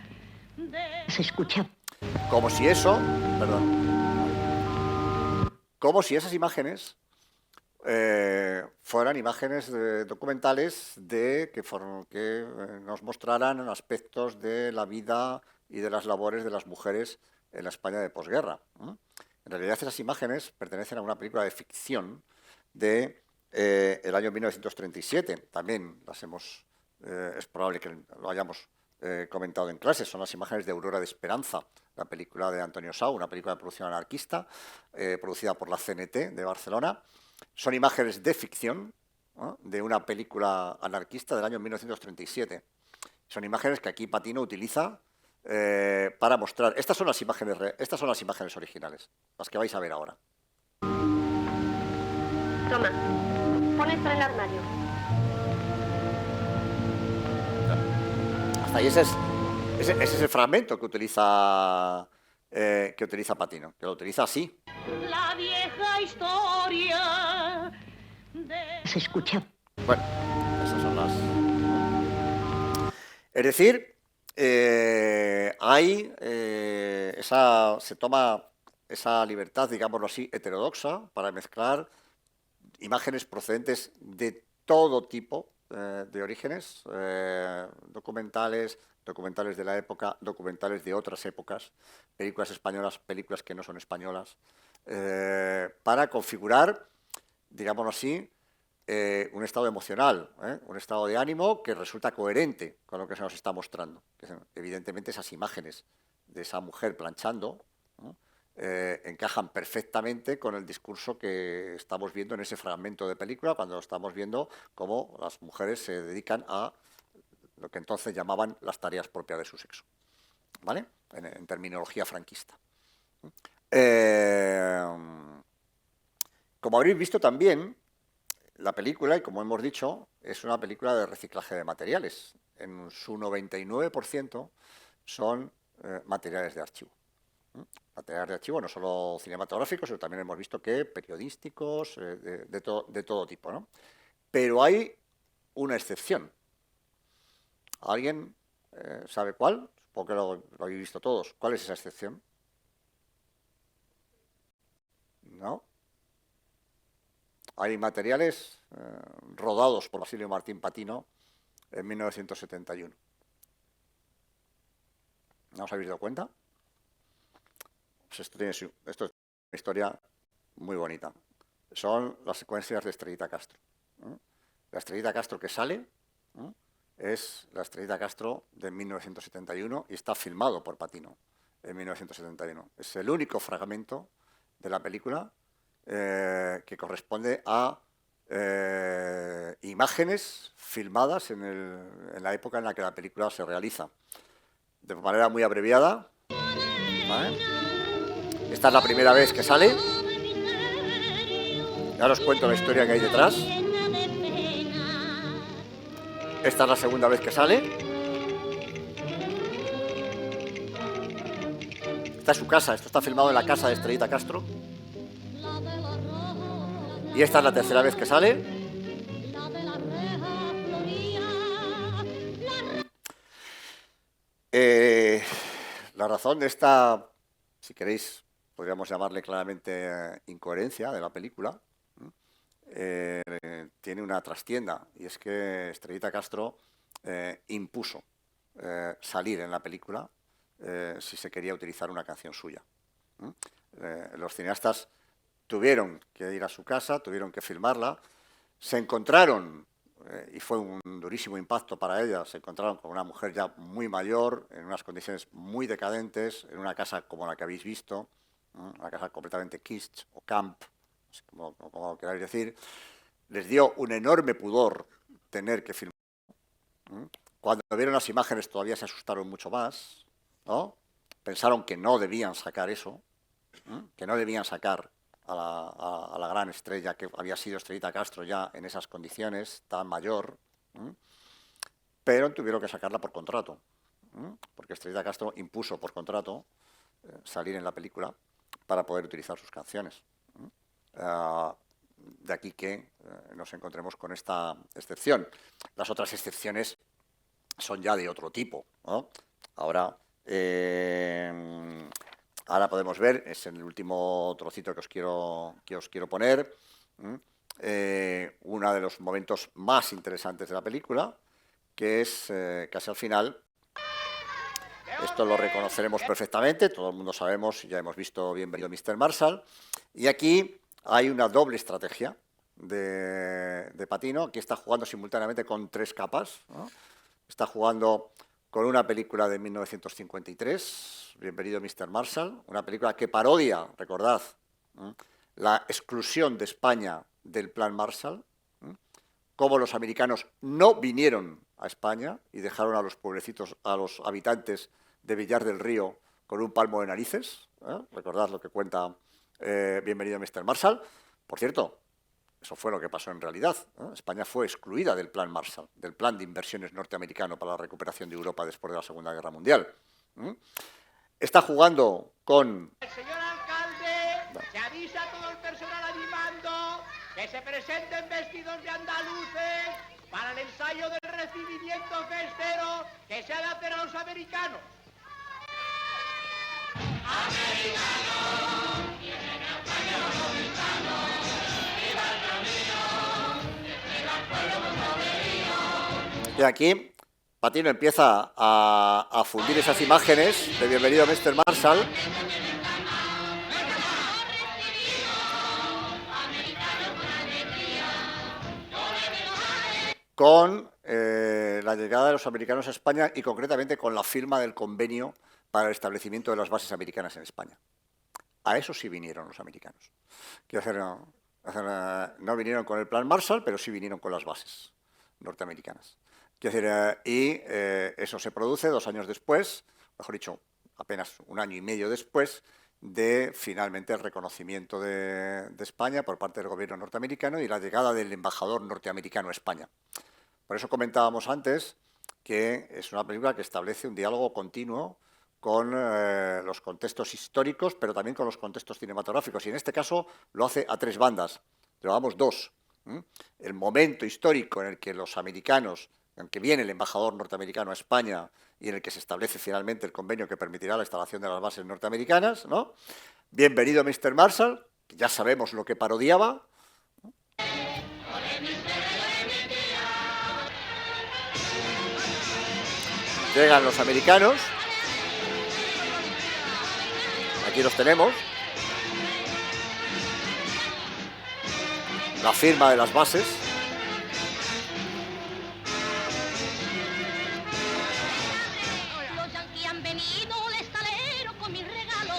Se escucha. Como si esas imágenes fueran imágenes documentales que nos mostraran aspectos de la vida y de las labores de las mujeres en la España de posguerra. En realidad esas imágenes pertenecen a una película de ficción de el año 1937. También es probable que lo hayamos comentado en clase. Son las imágenes de Aurora de Esperanza, la película de Antonio Sau, una película de producción anarquista, producida por la CNT de Barcelona. Son imágenes de ficción, ¿no?, de una película anarquista del año 1937. Son imágenes que aquí Patino utiliza para mostrar. Estas son las imágenes originales, las que vais a ver ahora. Toma, pon esto en el armario. Hasta ahí ese es el fragmento que utiliza Patino, que lo utiliza así. La vieja historia Se escucha. Bueno, esas son las... Es decir, se toma esa libertad, digámoslo así, heterodoxa para mezclar imágenes procedentes de todo tipo de orígenes, documentales de la época, documentales de otras épocas, películas españolas, películas que no son españolas, para configurar, digámoslo así, un estado emocional, un estado de ánimo que resulta coherente con lo que se nos está mostrando. Evidentemente esas imágenes de esa mujer planchando, ¿no?, encajan perfectamente con el discurso que estamos viendo en ese fragmento de película, cuando estamos viendo cómo las mujeres se dedican a lo que entonces llamaban las tareas propias de su sexo, ¿vale? En terminología franquista. Como habréis visto también, la película, y como hemos dicho, es una película de reciclaje de materiales. En su 99% son materiales de archivo. Materiales de archivo no solo cinematográficos, sino también hemos visto que periodísticos, de todo tipo, ¿no? Pero hay una excepción. ¿Alguien sabe cuál? Supongo que lo habéis visto todos. ¿Cuál es esa excepción? ¿No? Hay materiales rodados por Basilio Martín Patino en 1971. ¿No os habéis dado cuenta? Pues esto es una historia muy bonita. Son las secuencias de Estrellita Castro. La Estrellita Castro que sale es la Estrellita Castro de 1971 y está filmado por Patino en 1971. Es el único fragmento de la película que corresponde a imágenes filmadas en la época en la que la película se realiza. De manera muy abreviada, ¿vale? Esta es la primera vez que sale. Ya os cuento la historia que hay detrás. Esta es la segunda vez que sale. Esta es su casa. Esto está filmado en la casa de Estrellita Castro. Y esta es la tercera vez que sale. La razón de esta, si queréis, podríamos llamarle claramente incoherencia de la película, tiene una trastienda, y es que Estrellita Castro impuso salir en la película si se quería utilizar una canción suya. Los cineastas tuvieron que ir a su casa, tuvieron que filmarla, se encontraron, y fue un durísimo impacto para ella, se encontraron con una mujer ya muy mayor, en unas condiciones muy decadentes, en una casa como la que habéis visto, una casa completamente kitsch o camp, como queráis decir. Les dio un enorme pudor tener que filmar. Cuando vieron las imágenes todavía se asustaron mucho más, ¿no? Pensaron que no debían sacar eso, que no debían sacar a la gran estrella que había sido Estrellita Castro ya en esas condiciones, tan mayor, pero tuvieron que sacarla por contrato, porque Estrellita Castro impuso por contrato salir en la película para poder utilizar sus canciones. De aquí que nos encontremos con esta excepción. Las otras excepciones son ya de otro tipo, ¿no? Ahora podemos ver, es en el último trocito que os quiero poner, uno de los momentos más interesantes de la película, que es casi al final. Esto lo reconoceremos perfectamente, todo el mundo sabemos, ya hemos visto Bienvenido Mr. Marshall, y aquí hay una doble estrategia de Patino. Aquí está jugando simultáneamente con tres capas, ¿no? Está jugando con una película de 1953, Bienvenido Mr. Marshall, una película que parodia, recordad, la exclusión de España del Plan Marshall, cómo los americanos no vinieron a España y dejaron a los pueblecitos, a los habitantes de Villar del Río con un palmo de narices. Recordad lo que cuenta Bienvenido Mr. Marshall. Por cierto, eso fue lo que pasó en realidad. España fue excluida del Plan Marshall, del plan de inversiones norteamericano para la recuperación de Europa después de la Segunda Guerra Mundial. Está jugando con... El señor alcalde se avisa a todo el personal animando que se presenten vestidos de andaluces para el ensayo del recibimiento festero que se ha de hacer a los americanos. Y aquí Patino empieza a fundir esas imágenes de Bienvenido Mr. Marshall con la llegada de los americanos a España y concretamente con la firma del convenio para el establecimiento de las bases americanas en España. A eso sí vinieron los americanos. Quiero no vinieron con el Plan Marshall, pero sí vinieron con las bases norteamericanas. Eso se produce 2 años después, mejor dicho, apenas 1 año y medio después de finalmente el reconocimiento de España por parte del gobierno norteamericano y la llegada del embajador norteamericano a España. Por eso comentábamos antes que es una película que establece un diálogo continuo con los contextos históricos, pero también con los contextos cinematográficos. Y en este caso lo hace a 3 bandas, llevamos 2. El momento histórico en el que los americanos, en que viene el embajador norteamericano a España y en el que se establece finalmente el convenio que permitirá la instalación de las bases norteamericanas, ¿no? Bienvenido Mr. Marshall, que ya sabemos lo que parodiaba. Llegan los americanos. Aquí los tenemos. La firma de las bases. Los yanquis han venido al estalero con mis regalos.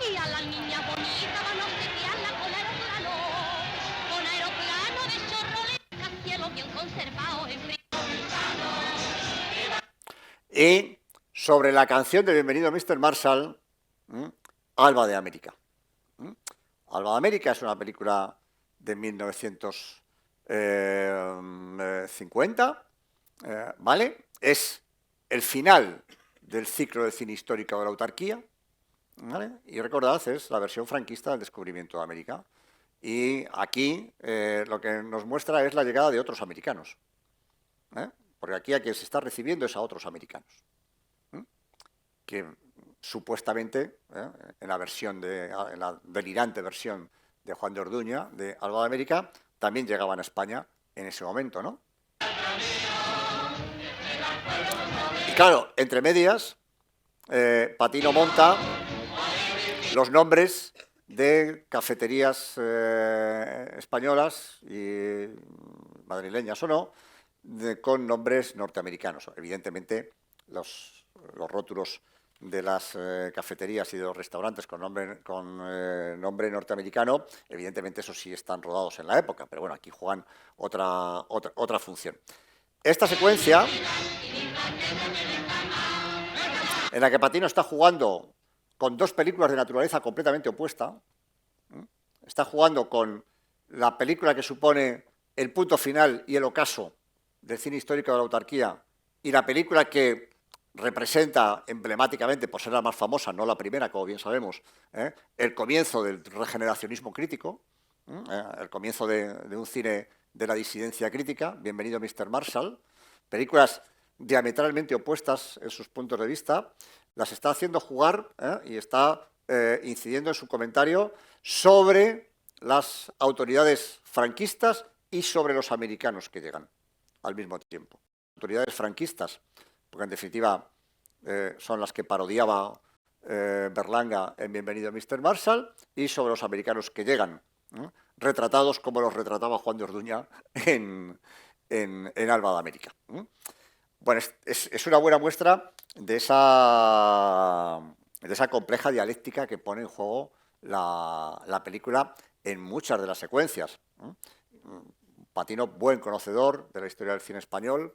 Y a la niña bonita van a obsequiarla con aeroplano de chorro rascacielos bien conservado en frío. Y sobre la canción de Bienvenido Mr. Marshall, Alba de América. Alba de América es una película de 1950, ¿vale? Es el final del ciclo de cine histórico de la autarquía, ¿vale? Y recordad, es la versión franquista del descubrimiento de América. Y aquí lo que nos muestra es la llegada de otros americanos, porque aquí a quien se está recibiendo es a otros americanos, que supuestamente, en la delirante versión de Juan de Orduña, de Alba de América, también llegaban a España en ese momento, ¿no? Y claro, entre medias, Patino monta los nombres de cafeterías españolas y madrileñas o no, con nombres norteamericanos. Evidentemente, los rótulos de las cafeterías y de los restaurantes con nombre norteamericano, evidentemente esos sí están rodados en la época, pero bueno, aquí juegan otra función. Esta secuencia, en la que Patino está jugando con 2 películas de naturaleza completamente opuesta, está jugando con la película que supone el punto final y el ocaso del cine histórico de la autarquía y la película que representa emblemáticamente, por ser la más famosa, no la primera, como bien sabemos, el comienzo del regeneracionismo crítico, el comienzo de un cine de la disidencia crítica, Bienvenido Mr. Marshall, películas diametralmente opuestas en sus puntos de vista, las está haciendo jugar y está incidiendo en su comentario sobre las autoridades franquistas y sobre los americanos que llegan al mismo tiempo. Autoridades franquistas, porque en definitiva son las que parodiaba Berlanga en Bienvenido Mr. Marshall, y sobre los americanos que llegan, retratados como los retrataba Juan de Orduña en Alba de América. Bueno, es una buena muestra de esa compleja dialéctica que pone en juego la película en muchas de las secuencias. Patino, buen conocedor de la historia del cine español,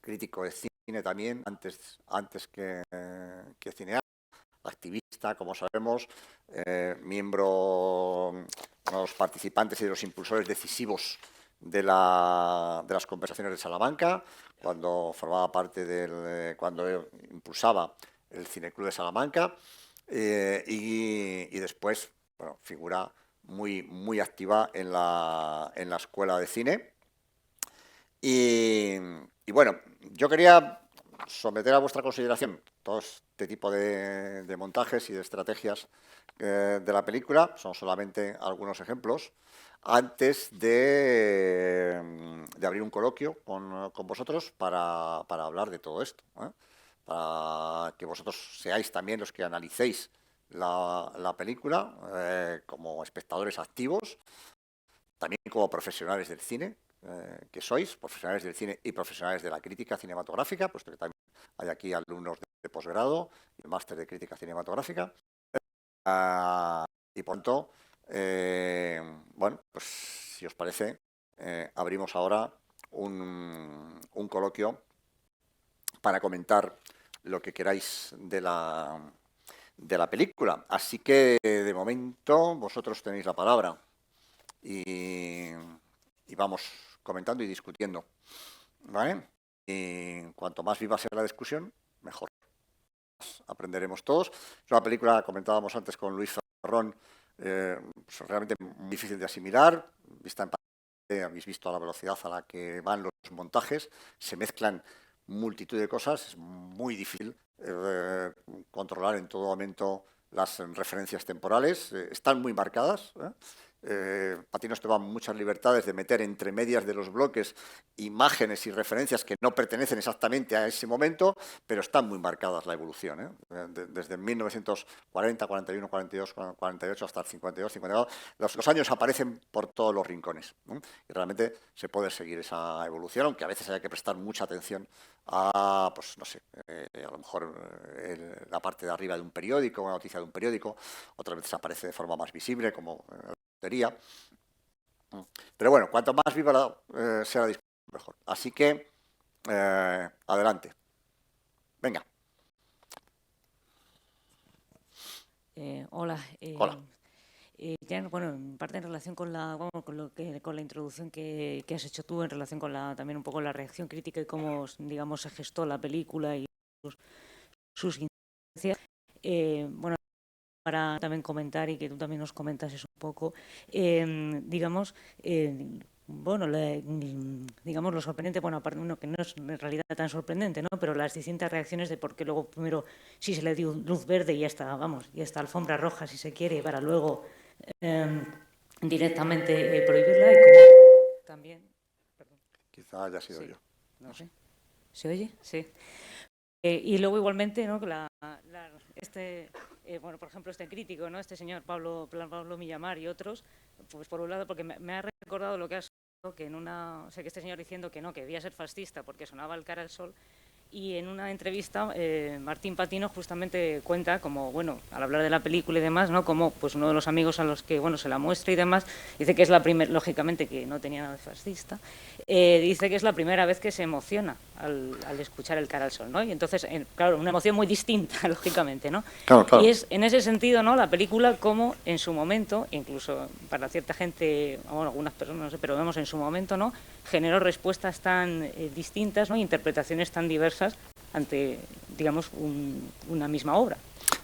crítico de cine también, antes que cineasta, activista, como sabemos, miembro, uno de los participantes y de los impulsores decisivos de las conversaciones de Salamanca, cuando formaba parte cuando impulsaba el Cineclub de Salamanca, y después, bueno, figura muy activa en la Escuela de Cine. Y bueno, yo quería someter a vuestra consideración todo este tipo de montajes y de estrategias de la película. Son solamente algunos ejemplos. Antes de abrir un coloquio con vosotros para hablar de todo esto, para que vosotros seáis también los que analicéis la película como espectadores activos, también como profesionales del cine, que sois, profesionales del cine y profesionales de la crítica cinematográfica, puesto que también hay aquí alumnos de posgrado y el máster de crítica cinematográfica. Y por tanto, bueno, pues si os parece, abrimos ahora un coloquio para comentar lo que queráis de la película. Así que, de momento, vosotros tenéis la palabra y vamos comentando y discutiendo, ¿vale? Y cuanto más viva sea la discusión, mejor. Aprenderemos todos. Es una película, comentábamos antes con Luis Ferrón, realmente muy difícil de asimilar. Vista en pantalla, habéis visto a la velocidad a la que van los montajes, se mezclan multitud de cosas, es muy difícil controlar en todo momento las referencias temporales, están muy marcadas. Patino toma muchas libertades de meter entre medias de los bloques imágenes y referencias que no pertenecen exactamente a ese momento, pero están muy marcadas la evolución. Desde 1940, 41, 42, 48 hasta el 52, 52, los años aparecen por todos los rincones, y realmente se puede seguir esa evolución, aunque a veces haya que prestar mucha atención a, pues no sé, a lo mejor la parte de arriba de un periódico, una noticia de un periódico, otras veces aparece de forma más visible, como pero bueno, cuanto más viva sea la discusión, mejor. Así que, adelante. Venga. Hola. Hola. Bueno, en parte en relación con la introducción que has hecho tú, en relación con también un poco la reacción crítica y cómo, digamos, se gestó la película y sus incidencias. Bueno, para también comentar y que tú también nos comentases un poco, digamos, bueno, digamos lo sorprendente, bueno, aparte uno que no es en realidad tan sorprendente, ¿no? Pero las distintas reacciones de por qué luego primero sí se le dio luz verde y ya está, vamos, y hasta alfombra roja si se quiere, para luego directamente prohibirla y como también... Perdón. Quizá haya sido yo. No sé. ¿Se oye? Sí. Y luego igualmente, ¿no? Bueno, por ejemplo, este crítico, ¿no? Este señor Pablo Millamar y otros, pues por un lado, porque me ha recordado lo que has dicho, que o sea, que este señor diciendo que no, que debía ser fascista porque sonaba el cara al sol, y en una entrevista Martín Patino justamente cuenta como, bueno, al hablar de la película y demás, ¿no? Como pues uno de los amigos a los que, bueno, se la muestra y demás, dice que es la primera, lógicamente que no tenía nada de fascista, dice que es la primera vez que se emociona al escuchar el cara al sol, ¿no? Y entonces, claro, una emoción muy distinta, lógicamente, ¿no? Claro, claro. Y es en ese sentido, ¿no? La película como en su momento, incluso para cierta gente, bueno, algunas personas, no sé, pero vemos en su momento, ¿no? Generó respuestas tan distintas, ¿no? Interpretaciones tan diversas ante, digamos, una misma obra.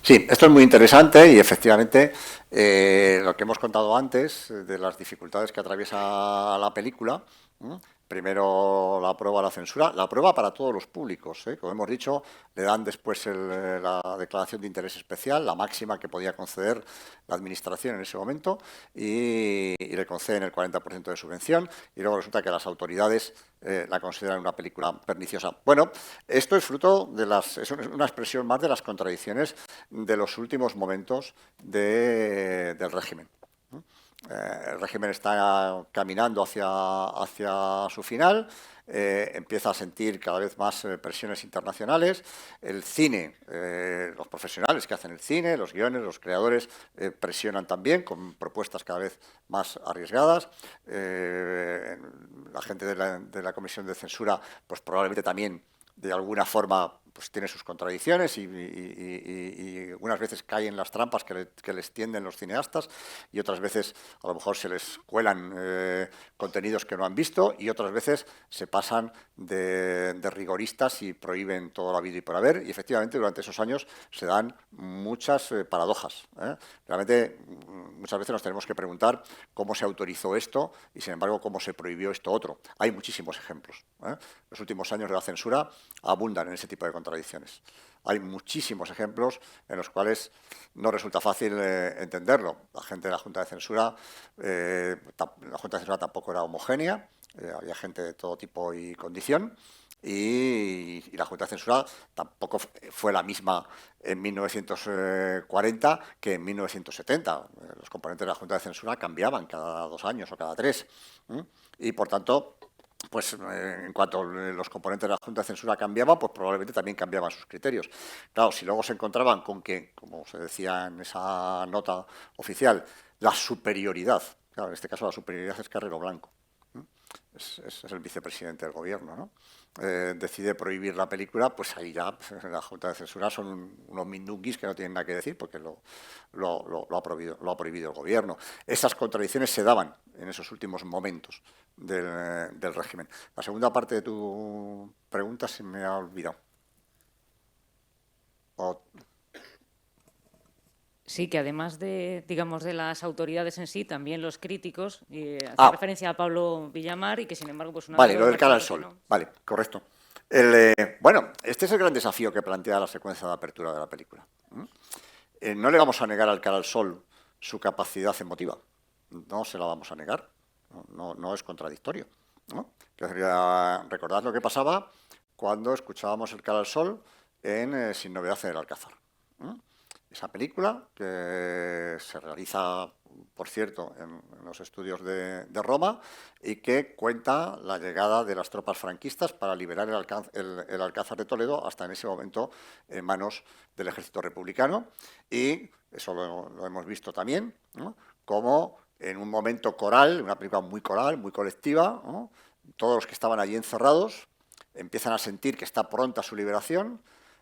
Sí, esto es muy interesante y efectivamente lo que hemos contado antes de las dificultades que atraviesa la película Primero la aprueba la censura, la aprueba para todos los públicos, ¿eh? Como hemos dicho, le dan después la declaración de interés especial, la máxima que podía conceder la Administración en ese momento, y le conceden el 40% de subvención, y luego resulta que las autoridades la consideran una película perniciosa. Bueno, esto es fruto es una expresión más de las contradicciones de los últimos momentos del régimen. El régimen está caminando hacia su final, empieza a sentir cada vez más presiones internacionales. El cine, los profesionales que hacen el cine, los guiones, los creadores, presionan también con propuestas cada vez más arriesgadas. La gente de la Comisión de Censura, pues probablemente también de alguna forma pues tiene sus contradicciones y unas veces caen las trampas que les tienden los cineastas y otras veces a lo mejor se les cuelan contenidos que no han visto y otras veces se pasan de rigoristas y prohíben todo lo habido y por haber, y efectivamente durante esos años se dan muchas paradojas. Realmente muchas veces nos tenemos que preguntar cómo se autorizó esto y sin embargo cómo se prohibió esto otro. Hay muchísimos ejemplos. Los últimos años de la censura abundan en ese tipo de contradicciones. Hay muchísimos ejemplos en los cuales no resulta fácil entenderlo. La gente de la Junta de Censura, tampoco era homogénea, había gente de todo tipo y condición, y la Junta de Censura tampoco fue la misma en 1940 que en 1970. Los componentes de la Junta de Censura cambiaban cada 2 años o cada 3. Y, por tanto, pues en cuanto los componentes de la Junta de Censura cambiaban, pues probablemente también cambiaban sus criterios. Claro, si luego se encontraban con que, como se decía en esa nota oficial, la superioridad, claro, en este caso la superioridad es Carrero Blanco, es el vicepresidente del gobierno, ¿no? Decide prohibir la película, pues ahí ya la Junta de Censura son unos mindunguis que no tienen nada que decir porque lo ha prohibido el gobierno. Esas contradicciones se daban en esos últimos momentos del régimen. La segunda parte de tu pregunta se me ha olvidado. Sí, que además de, digamos, de las autoridades en sí, también los críticos, hace referencia a Pablo Villamar y que, sin embargo, pues una... Vale, lo del cara al sol. No. Vale, correcto. Bueno, este es el gran desafío que plantea la secuencia de apertura de la película. No le vamos a negar al cara al sol su capacidad emotiva. No se la vamos a negar. No es contradictorio, ¿no? Recordad lo que pasaba cuando escuchábamos el cara al sol en Sin novedad en el Alcázar. Esa película que se realiza, por cierto, en los estudios de Roma y que cuenta la llegada de las tropas franquistas para liberar el Alcázar de Toledo, hasta en ese momento en manos del ejército republicano. Y eso lo hemos visto también, ¿no? Como en un momento coral, una película muy coral, muy colectiva, ¿no? Todos los que estaban allí encerrados empiezan a sentir que está pronta su liberación.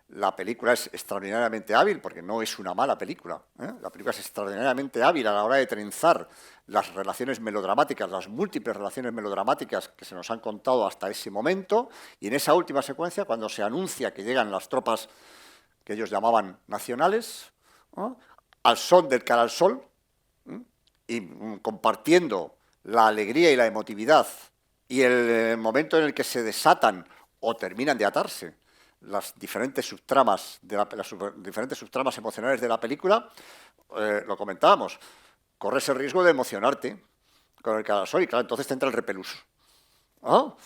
La película es extraordinariamente hábil, porque no es una mala película, ¿eh? La película es extraordinariamente hábil a la hora de trenzar las relaciones melodramáticas, las múltiples relaciones melodramáticas que se nos han contado hasta ese momento, y en esa última secuencia, cuando se anuncia que llegan las tropas que ellos llamaban nacionales, ¿no? Al son del cara al sol, y compartiendo la alegría y la emotividad, y el momento en el que se desatan o terminan de atarse las diferentes subtramas emocionales de la película, lo comentábamos, corres el riesgo de emocionarte con el cara al sol y claro, entonces te entra el repelús. ¿Oh?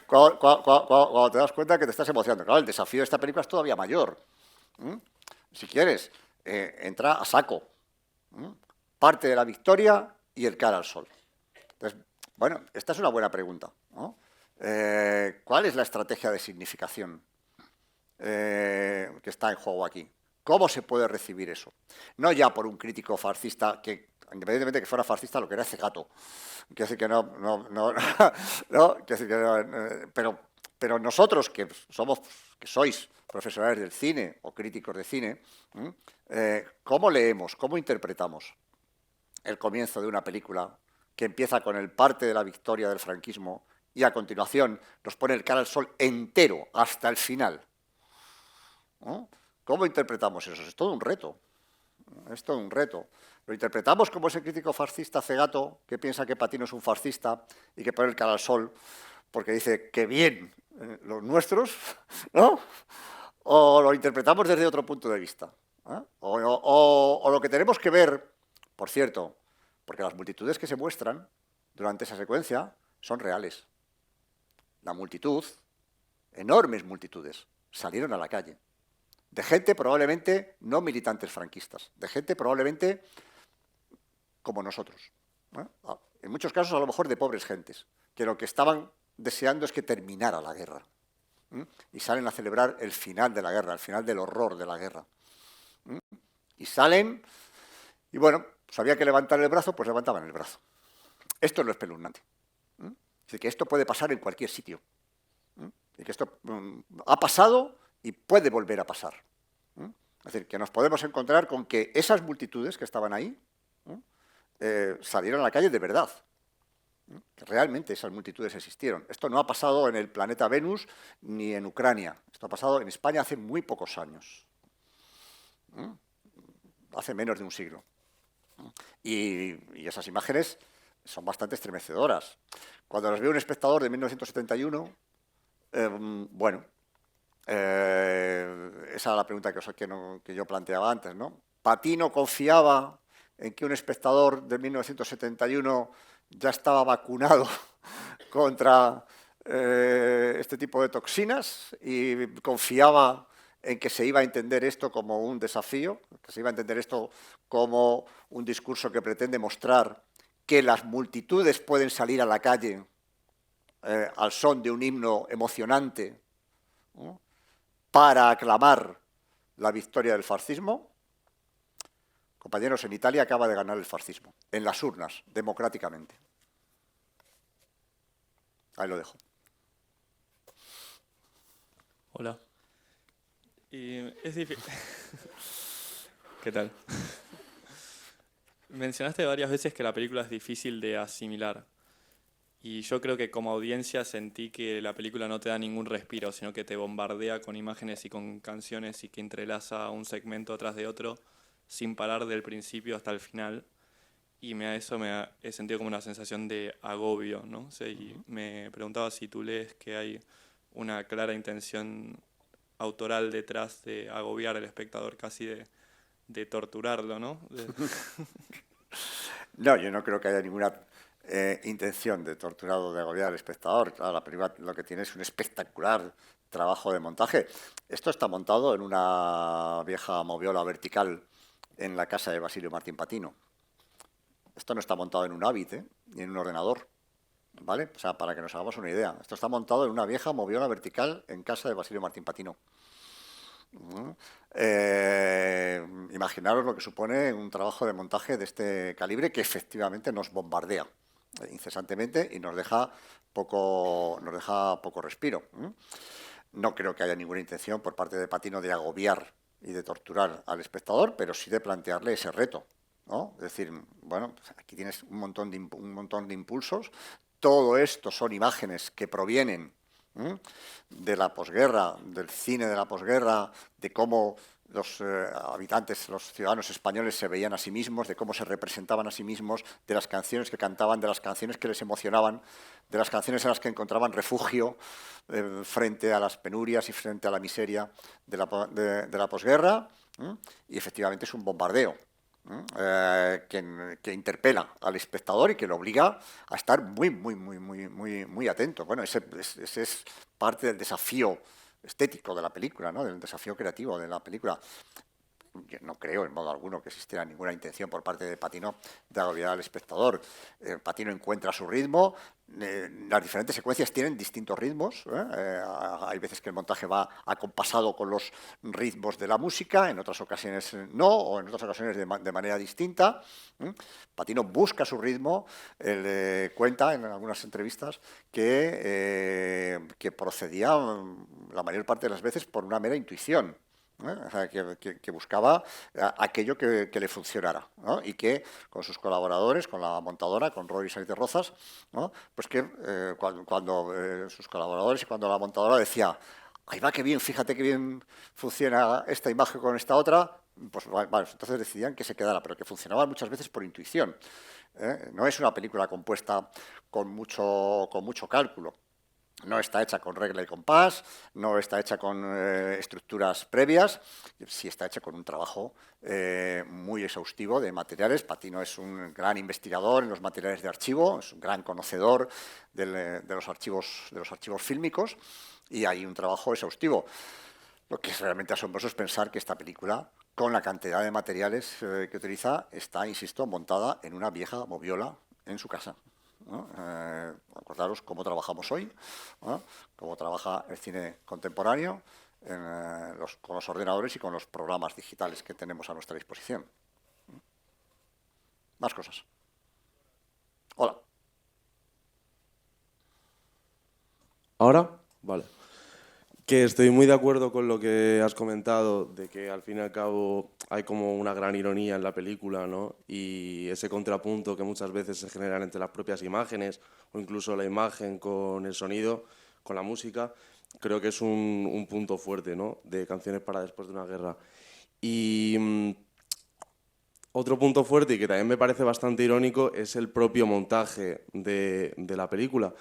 Cuando te das cuenta que te estás emocionando. Claro, el desafío de esta película es todavía mayor. Si quieres, entra a saco. Parte de la victoria y el cara al sol. Entonces, bueno, esta es una buena pregunta, ¿no? ¿Cuál es la estrategia de significación que está en juego aquí? ¿Cómo se puede recibir eso? No ya por un crítico fascista que, independientemente de que fuera fascista, lo quería cegato. Quiero decir que pero nosotros que sois profesionales del cine o críticos de cine, ¿cómo leemos, cómo interpretamos el comienzo de una película que empieza con el parte de la victoria del franquismo y a continuación nos pone el cara al sol entero hasta el final? ¿No? ¿Cómo interpretamos eso? Es todo un reto. Es todo un reto. Lo interpretamos como ese crítico fascista cegato que piensa que Patino es un fascista y que pone el cara al sol porque dice que bien los nuestros, ¿no? O lo interpretamos desde otro punto de vista. O lo que tenemos que ver, por cierto, porque las multitudes que se muestran durante esa secuencia son reales. La multitud, enormes multitudes, salieron a la calle. De gente probablemente no militantes franquistas, de gente probablemente como nosotros. En muchos casos, a lo mejor, de pobres gentes, que lo que estaban deseando es que terminara la guerra. Y salen a celebrar el final de la guerra, el final del horror de la guerra. Y salen, y bueno, pues había que levantar el brazo, pues levantaban el brazo. Esto es lo espeluznante. Es decir, que esto puede pasar en cualquier sitio. Y que esto ha pasado y puede volver a pasar. Es decir, que nos podemos encontrar con que esas multitudes que estaban ahí salieron a la calle de verdad. Que realmente esas multitudes existieron. Esto no ha pasado en el planeta Venus ni en Ucrania. Esto ha pasado en España hace muy pocos años. Hace menos de un siglo. Y esas imágenes son bastante estremecedoras. Cuando las ve un espectador de 1971, bueno, esa era la pregunta que yo planteaba antes, ¿no? Patino confiaba en que un espectador de 1971 ya estaba vacunado contra este tipo de toxinas y confiaba en que se iba a entender esto como un desafío, que se iba a entender esto como un discurso que pretende mostrar que las multitudes pueden salir a la calle al son de un himno emocionante, ¿no?, para aclamar la victoria del fascismo. Compañeros, en Italia acaba de ganar el fascismo, en las urnas, democráticamente. Ahí lo dejo. Hola. Es difícil. ¿Qué tal? Mencionaste varias veces que la película es difícil de asimilar. Y yo creo que como audiencia sentí que la película no te da ningún respiro, sino que te bombardea con imágenes y con canciones y que entrelaza un segmento tras de otro sin parar del principio hasta el final. Y eso me he sentido como una sensación de agobio, ¿no? O sea, y me preguntaba si tú lees que hay una clara intención autoral detrás de agobiar al espectador, casi de torturarlo, ¿no? No, yo no creo que haya ninguna intención de torturar o de agobiar al espectador. Claro, la película lo que tiene es un espectacular trabajo de montaje. Esto está montado en una vieja moviola vertical en la casa de Basilio Martín Patino. Esto no está montado en un Avid, ni en un ordenador, ¿vale? O sea, para que nos hagamos una idea. Esto está montado en una vieja moviola vertical en casa de Basilio Martín Patino. Imaginaros lo que supone un trabajo de montaje de este calibre que efectivamente nos bombardea incesantemente y nos deja poco respiro. No creo que haya ninguna intención por parte de Patino de agobiar y de torturar al espectador, pero sí de plantearle ese reto, ¿no? Es decir, bueno, aquí tienes un montón de impulsos. Todo esto son imágenes que provienen de la posguerra, del cine de la posguerra, de cómo los habitantes, los ciudadanos españoles se veían a sí mismos, de cómo se representaban a sí mismos, de las canciones que cantaban, de las canciones que les emocionaban, de las canciones en las que encontraban refugio frente a las penurias y frente a la miseria de la posguerra. Y efectivamente es un bombardeo que interpela al espectador y que lo obliga a estar muy atento. Bueno, ese es parte del desafío estético de la película, ¿no?, del desafío creativo de la película. Yo no creo en modo alguno que existiera ninguna intención por parte de Patino de agobiar al espectador. Patino encuentra su ritmo. Las diferentes secuencias tienen distintos ritmos. Hay veces que el montaje va acompasado con los ritmos de la música, en otras ocasiones no, o en otras ocasiones de manera distinta. Patino busca su ritmo. Él cuenta en algunas entrevistas que procedía la mayor parte de las veces por una mera intuición. O sea, que buscaba aquello que le funcionara, ¿no? Y que con sus colaboradores, con la montadora, con Roy Sáenz de Rozas, ¿no?, pues que cuando sus colaboradores y cuando la montadora decía, ahí va, qué bien, fíjate qué bien funciona esta imagen con esta otra, pues vale, entonces decidían que se quedara, pero que funcionaba muchas veces por intuición. No es una película compuesta con mucho cálculo. No está hecha con regla y compás, no está hecha con estructuras previas, sí está hecha con un trabajo muy exhaustivo de materiales. Patino es un gran investigador en los materiales de archivo, es un gran conocedor de los archivos fílmicos, y hay un trabajo exhaustivo. Lo que es realmente asombroso es pensar que esta película, con la cantidad de materiales que utiliza, está, insisto, montada en una vieja moviola en su casa, ¿no? Acordaros cómo trabajamos hoy, ¿no? Cómo trabaja el cine contemporáneo con los ordenadores y con los programas digitales que tenemos a nuestra disposición. Más cosas. Hola. ¿Ahora? Vale. Que estoy muy de acuerdo con lo que has comentado, de que al fin y al cabo hay como una gran ironía en la película, ¿no? Y ese contrapunto que muchas veces se genera entre las propias imágenes o incluso la imagen con el sonido, con la música, creo que es un punto fuerte, ¿no? De Canciones para después de una guerra. Y otro punto fuerte y que también me parece bastante irónico es el propio montaje de la película.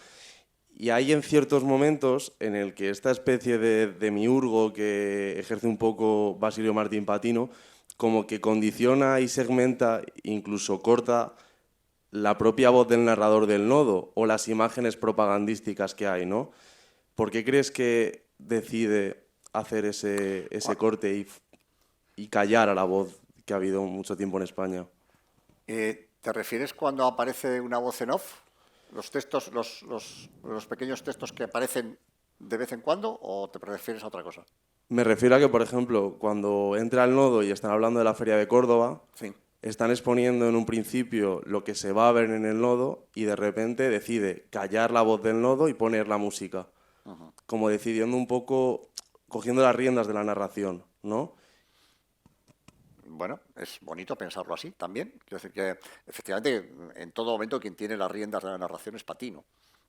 Y hay en ciertos momentos en el que esta especie de demiurgo que ejerce un poco Basilio Martín Patino, como que condiciona y segmenta, incluso corta, la propia voz del narrador del nodo o las imágenes propagandísticas que hay, ¿no? ¿Por qué crees que decide hacer ese corte y callar a la voz que ha habido mucho tiempo en España? ¿Te refieres cuando aparece una voz en off? ¿Los textos, los pequeños textos que aparecen de vez en cuando, o te refieres a otra cosa? Me refiero a que, por ejemplo, cuando entra al nodo y están hablando de la Feria de Córdoba, sí, están exponiendo en un principio lo que se va a ver en el nodo y de repente decide callar la voz del nodo y poner la música. Como decidiendo un poco, cogiendo las riendas de la narración, ¿no? Bueno, es bonito pensarlo así también. Quiero decir que, efectivamente, en todo momento quien tiene las riendas de la narración es Patino.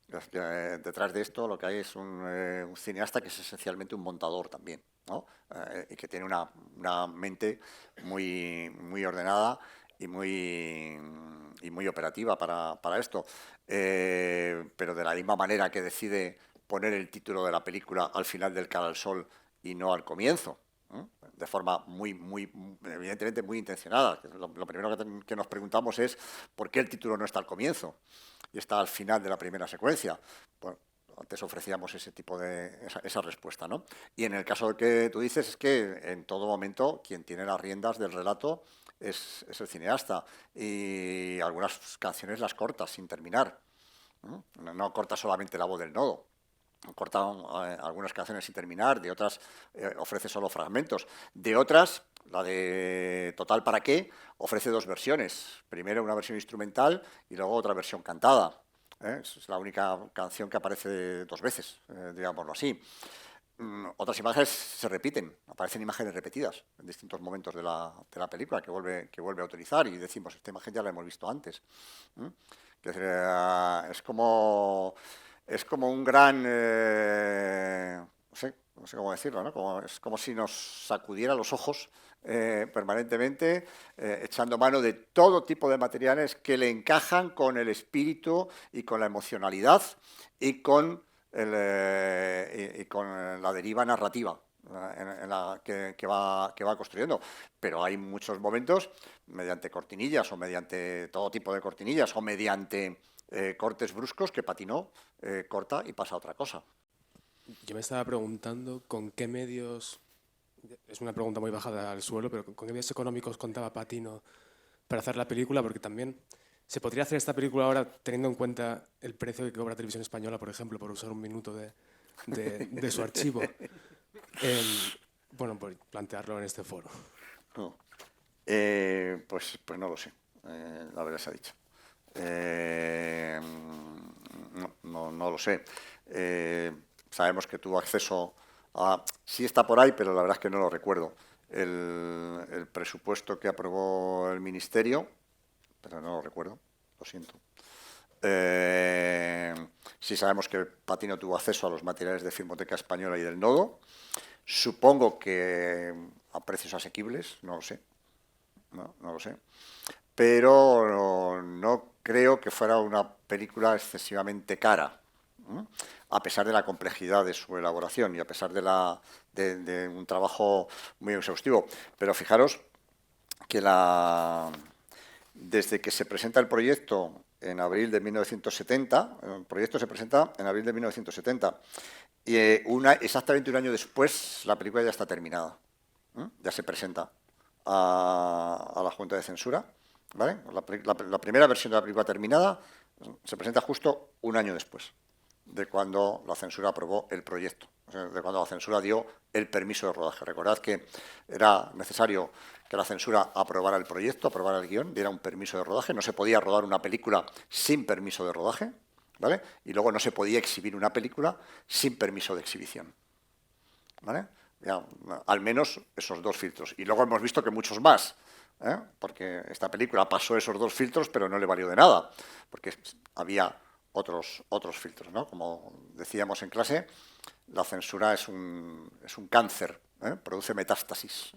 Detrás de esto lo que hay es un cineasta que es esencialmente un montador también, ¿no? Y que tiene una mente muy ordenada y muy operativa para esto. Pero de la misma manera que decide poner el título de la película al final del Cara al Sol y no al comienzo, de forma evidentemente muy intencionada. Lo primero que nos preguntamos es ¿por qué el título no está al comienzo y está al final de la primera secuencia? Bueno, antes ofrecíamos ese tipo de esa respuesta, ¿no? Y en el caso que tú dices es que en todo momento quien tiene las riendas del relato es el cineasta, y algunas canciones las corta sin terminar, ¿no? No corta solamente la voz del nodo. Corta algunas canciones sin terminar, de otras ofrece solo fragmentos, de otras, la de Total ¿para qué?, ofrece dos versiones, primero una versión instrumental y luego otra versión cantada. Es la única canción que aparece dos veces, digámoslo así. Otras imágenes se repiten, aparecen imágenes repetidas en distintos momentos de la película que vuelve a utilizar, y decimos, esta imagen ya la hemos visto antes. Es como un gran, no sé cómo decirlo, ¿no? Es como si nos sacudiera los ojos permanentemente, echando mano de todo tipo de materiales que le encajan con el espíritu y con la emocionalidad y con la deriva narrativa en la que va construyendo. Pero hay muchos momentos, mediante cortinillas o mediante todo tipo de cortinillas o mediante cortes bruscos, que Patino corta y pasa a otra cosa. Yo me estaba preguntando con qué medios, es una pregunta muy bajada al suelo, pero con qué medios económicos contaba Patino para hacer la película, porque también se podría hacer esta película ahora teniendo en cuenta el precio que cobra Televisión Española, por ejemplo, por usar un minuto de su archivo. Bueno, por plantearlo en este foro. No. Pues no lo sé, la verdad se ha dicho. No lo sé. Sabemos que tuvo acceso a... Sí está por ahí, pero la verdad es que no lo recuerdo. El presupuesto que aprobó el Ministerio, pero no lo recuerdo, lo siento. Sí sabemos que Patino tuvo acceso a los materiales de Filmoteca Española y del Nodo. Supongo que a precios asequibles, no lo sé, no lo sé, pero no creo que fuera una película excesivamente cara, a pesar de la complejidad de su elaboración y a pesar de un trabajo muy exhaustivo. Pero fijaros que desde que se presenta el proyecto en abril de 1970, el proyecto se presenta en abril de 1970, y exactamente un año después la película ya está terminada, ya se presenta a la Junta de Censura, ¿vale? La primera versión de la película terminada se presenta justo un año después de cuando la censura aprobó el proyecto, o sea, de cuando la censura dio el permiso de rodaje. Recordad que era necesario que la censura aprobara el proyecto, aprobara el guión, diera un permiso de rodaje. No se podía rodar una película sin permiso de rodaje, ¿vale? Y luego no se podía exhibir una película sin permiso de exhibición, ¿vale? Ya, al menos esos dos filtros. Y luego hemos visto que muchos más, porque esta película pasó esos dos filtros, pero no le valió de nada, porque había otros filtros, ¿no? Como decíamos en clase, la censura es un cáncer, produce metástasis,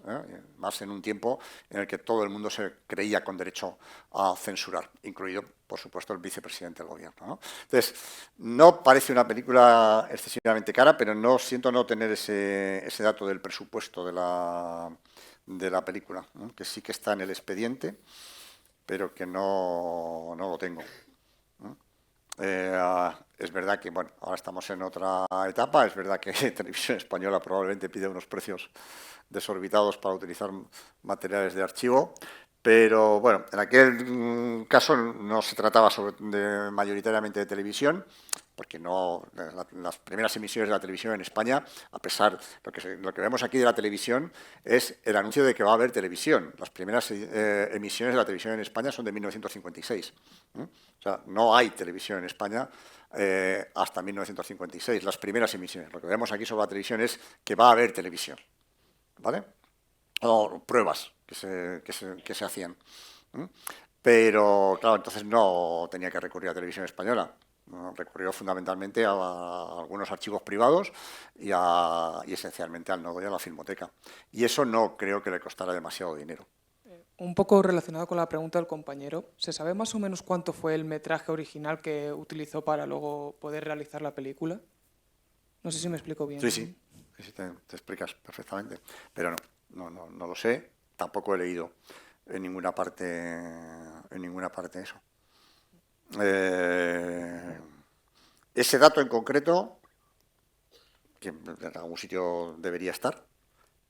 más en un tiempo en el que todo el mundo se creía con derecho a censurar, incluido, por supuesto, el vicepresidente del gobierno, ¿no? Entonces, no parece una película excesivamente cara, pero siento no tener ese dato del presupuesto de la película, ¿no? Que sí que está en el expediente, pero que no lo tengo. Es verdad que, bueno, ahora estamos en otra etapa, es verdad que Televisión Española probablemente pide unos precios desorbitados para utilizar materiales de archivo, pero bueno, en aquel caso no se trataba mayoritariamente de televisión, porque las primeras emisiones de la televisión en España, a pesar de lo que vemos aquí de la televisión, es el anuncio de que va a haber televisión. Las primeras emisiones de la televisión en España son de 1956. O sea, no hay televisión en España hasta 1956, las primeras emisiones. Lo que vemos aquí sobre la televisión es que va a haber televisión, ¿vale? O pruebas que se hacían. Pero, claro, entonces no tenía que recurrir a Televisión Española. Recurrió fundamentalmente a algunos archivos privados y esencialmente al nodo y a la Filmoteca. Y eso no creo que le costara demasiado dinero. Un poco relacionado con la pregunta del compañero, ¿se sabe más o menos cuánto fue el metraje original que utilizó para luego poder realizar la película? No sé si me explico bien. Sí, te explicas perfectamente. Pero no lo sé, tampoco he leído en ninguna parte eso. Ese dato en concreto, que en algún sitio debería estar,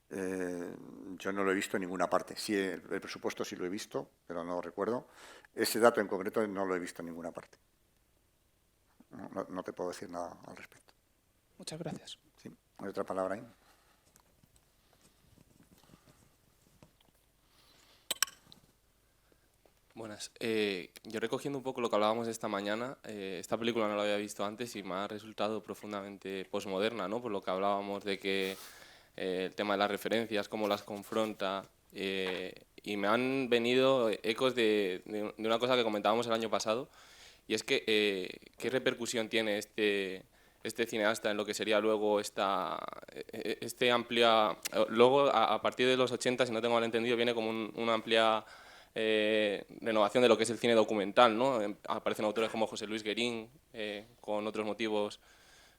yo no lo he visto en ninguna parte. Sí, el presupuesto sí lo he visto, pero no lo recuerdo. Ese dato en concreto no lo he visto en ninguna parte. No te puedo decir nada al respecto. Muchas gracias. Sí, ¿hay otra palabra ahí? Buenas. Yo recogiendo un poco lo que hablábamos esta mañana, esta película no la había visto antes y me ha resultado profundamente posmoderna, ¿no? Por lo que hablábamos de que el tema de las referencias, cómo las confronta, y me han venido ecos de una cosa que comentábamos el año pasado, y es que qué repercusión tiene este cineasta en lo que sería luego luego a partir de los 80, si no tengo mal entendido, viene como una amplia renovación de lo que es el cine documental, ¿no? Aparecen autores como José Luis Guerín, con otros motivos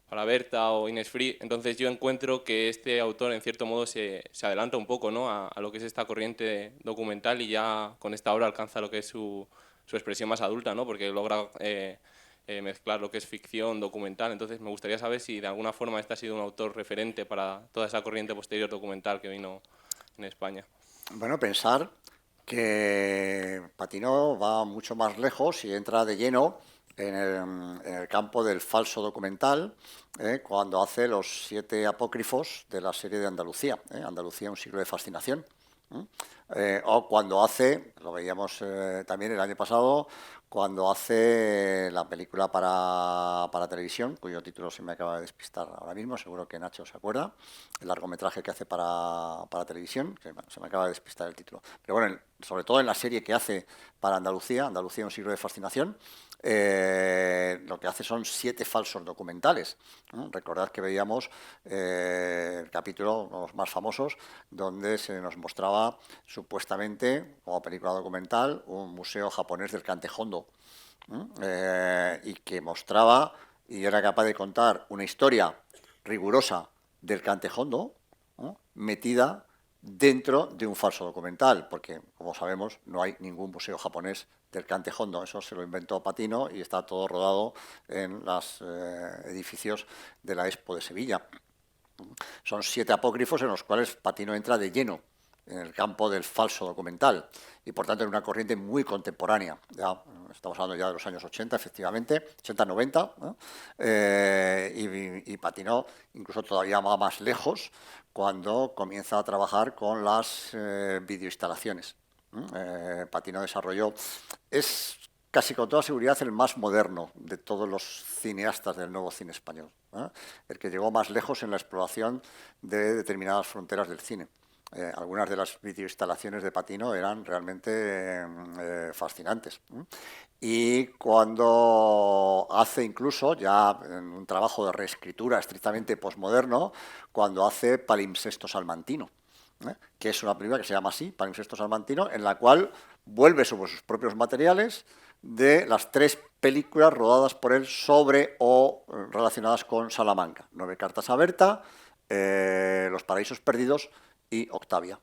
para Berta o Inés Free. Entonces yo encuentro que este autor en cierto modo se adelanta un poco, ¿no? a lo que es esta corriente documental, y ya con esta obra alcanza lo que es su expresión más adulta, ¿no? Porque logra mezclar lo que es ficción, documental. Entonces me gustaría saber si de alguna forma este ha sido un autor referente para toda esa corriente posterior documental que vino en España. Bueno, pensar que Patino va mucho más lejos y entra de lleno en el campo del falso documental, cuando hace los 7 apócrifos de la serie de Andalucía, Andalucía, un siglo de fascinación. O cuando hace, lo veíamos también el año pasado, cuando hace la película para televisión, cuyo título se me acaba de despistar ahora mismo, seguro que Nacho se acuerda, el largometraje que hace para televisión, que se me acaba de despistar el título. Pero bueno, sobre todo en la serie que hace para Andalucía, un siglo de fascinación, lo que hace son 7 falsos documentales. Recordad que veíamos el capítulo, uno de los más famosos, donde se nos mostraba supuestamente, como película documental, un museo japonés del Kante Hondo, y que mostraba y era capaz de contar una historia rigurosa del Kante Hondo, metida dentro de un falso documental, porque, como sabemos, no hay ningún museo japonés del Kante Hondo. Eso se lo inventó Patino y está todo rodado en los edificios de la Expo de Sevilla. Son 7 apócrifos en los cuales Patino entra de lleno en el campo del falso documental y, por tanto, en una corriente muy contemporánea. Ya estamos hablando ya de los años 80, efectivamente, 80-90, ¿no? Y Patino incluso todavía va más lejos cuando comienza a trabajar con las videoinstalaciones. Patino desarrolló, es casi con toda seguridad el más moderno de todos los cineastas del nuevo cine español, el que llegó más lejos en la exploración de determinadas fronteras del cine. Algunas de las videoinstalaciones de Patino eran realmente fascinantes. Y cuando hace incluso, ya en un trabajo de reescritura estrictamente posmoderno, cuando hace Palimpsesto Salmantino, que es una película que se llama así, Palimpsesto Salmantino, en la cual vuelve sobre sus propios materiales de las 3 películas rodadas por él sobre o relacionadas con Salamanca. 9 cartas a Berta, Los paraísos perdidos y Octavia.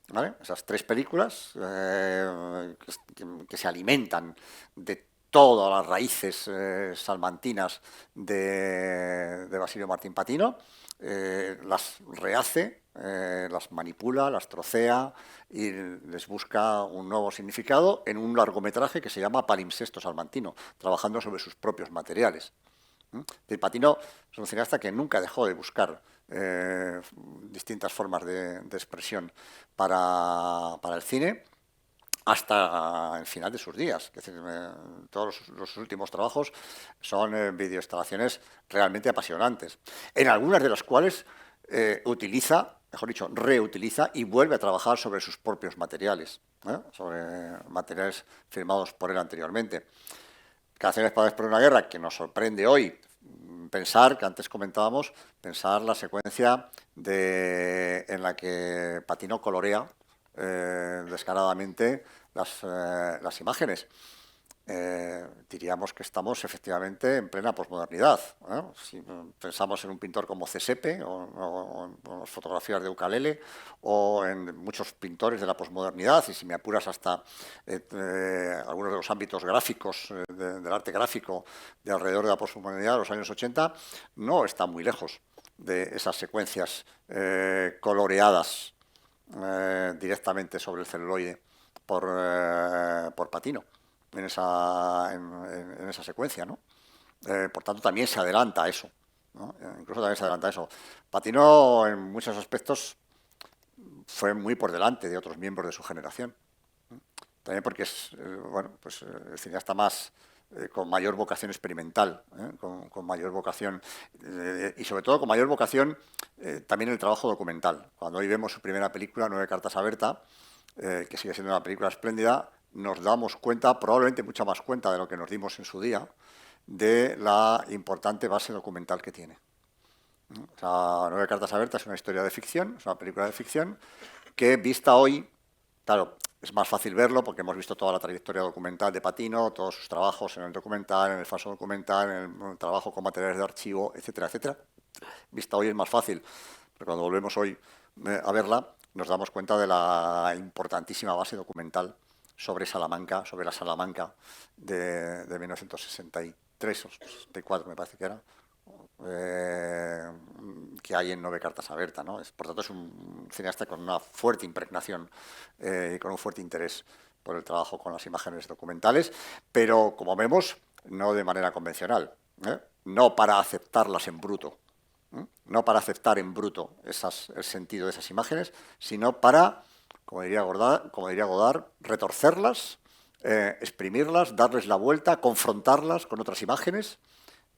¿Vale? Esas 3 películas que se alimentan de todas las raíces salmantinas de Basilio Martín Patino, las rehace, las manipula, las trocea y les busca un nuevo significado en un largometraje que se llama Palimpsesto Salmantino, trabajando sobre sus propios materiales. Patino es un cineasta que nunca dejó de buscar distintas formas de expresión para el cine hasta el final de sus días. Es decir, todos los últimos trabajos son videoinstalaciones realmente apasionantes, en algunas de las cuales utiliza, mejor dicho, reutiliza y vuelve a trabajar sobre sus propios materiales, sobre materiales firmados por él anteriormente. Canciones para después de una guerra, que nos sorprende hoy pensar, que antes comentábamos, pensar la secuencia en la que Patino colorea descaradamente las imágenes. Diríamos que estamos efectivamente en plena posmodernidad. Si pensamos en un pintor como Cesepe o en las fotografías de Ucalele o en muchos pintores de la posmodernidad, y si me apuras hasta algunos de los ámbitos gráficos del arte gráfico de alrededor de la posmodernidad de los años 80, no está muy lejos de esas secuencias coloreadas directamente sobre el celuloide por Patino. En esa secuencia, ¿no? Por tanto, también se adelanta a eso, ¿no? Incluso también se adelanta a eso. Patino, en muchos aspectos, fue muy por delante de otros miembros de su generación. También porque es el cineasta más con mayor vocación experimental, con mayor vocación y sobre todo con mayor vocación también el trabajo documental. Cuando hoy vemos su primera película, 9 cartas a Berta, que sigue siendo una película espléndida, nos damos cuenta, probablemente mucha más cuenta de lo que nos dimos en su día, de la importante base documental que tiene. O sea, 9 cartas a Berta es una historia de ficción, es una película de ficción que, vista hoy, claro, es más fácil verlo porque hemos visto toda la trayectoria documental de Patino, todos sus trabajos en el documental, en el falso documental, en el trabajo con materiales de archivo, etcétera, etcétera. Vista hoy es más fácil, pero cuando volvemos hoy a verla, nos damos cuenta de la importantísima base documental sobre Salamanca, sobre la Salamanca de 1963 o 64, me parece que era, que hay en 9 cartas a Berta, ¿no? Por tanto, es un cineasta con una fuerte impregnación y con un fuerte interés por el trabajo con las imágenes documentales, pero, como vemos, no de manera convencional, no para aceptarlas en bruto, no para aceptar en bruto el sentido de esas imágenes, sino para, como diría Godard, retorcerlas, exprimirlas, darles la vuelta, confrontarlas con otras imágenes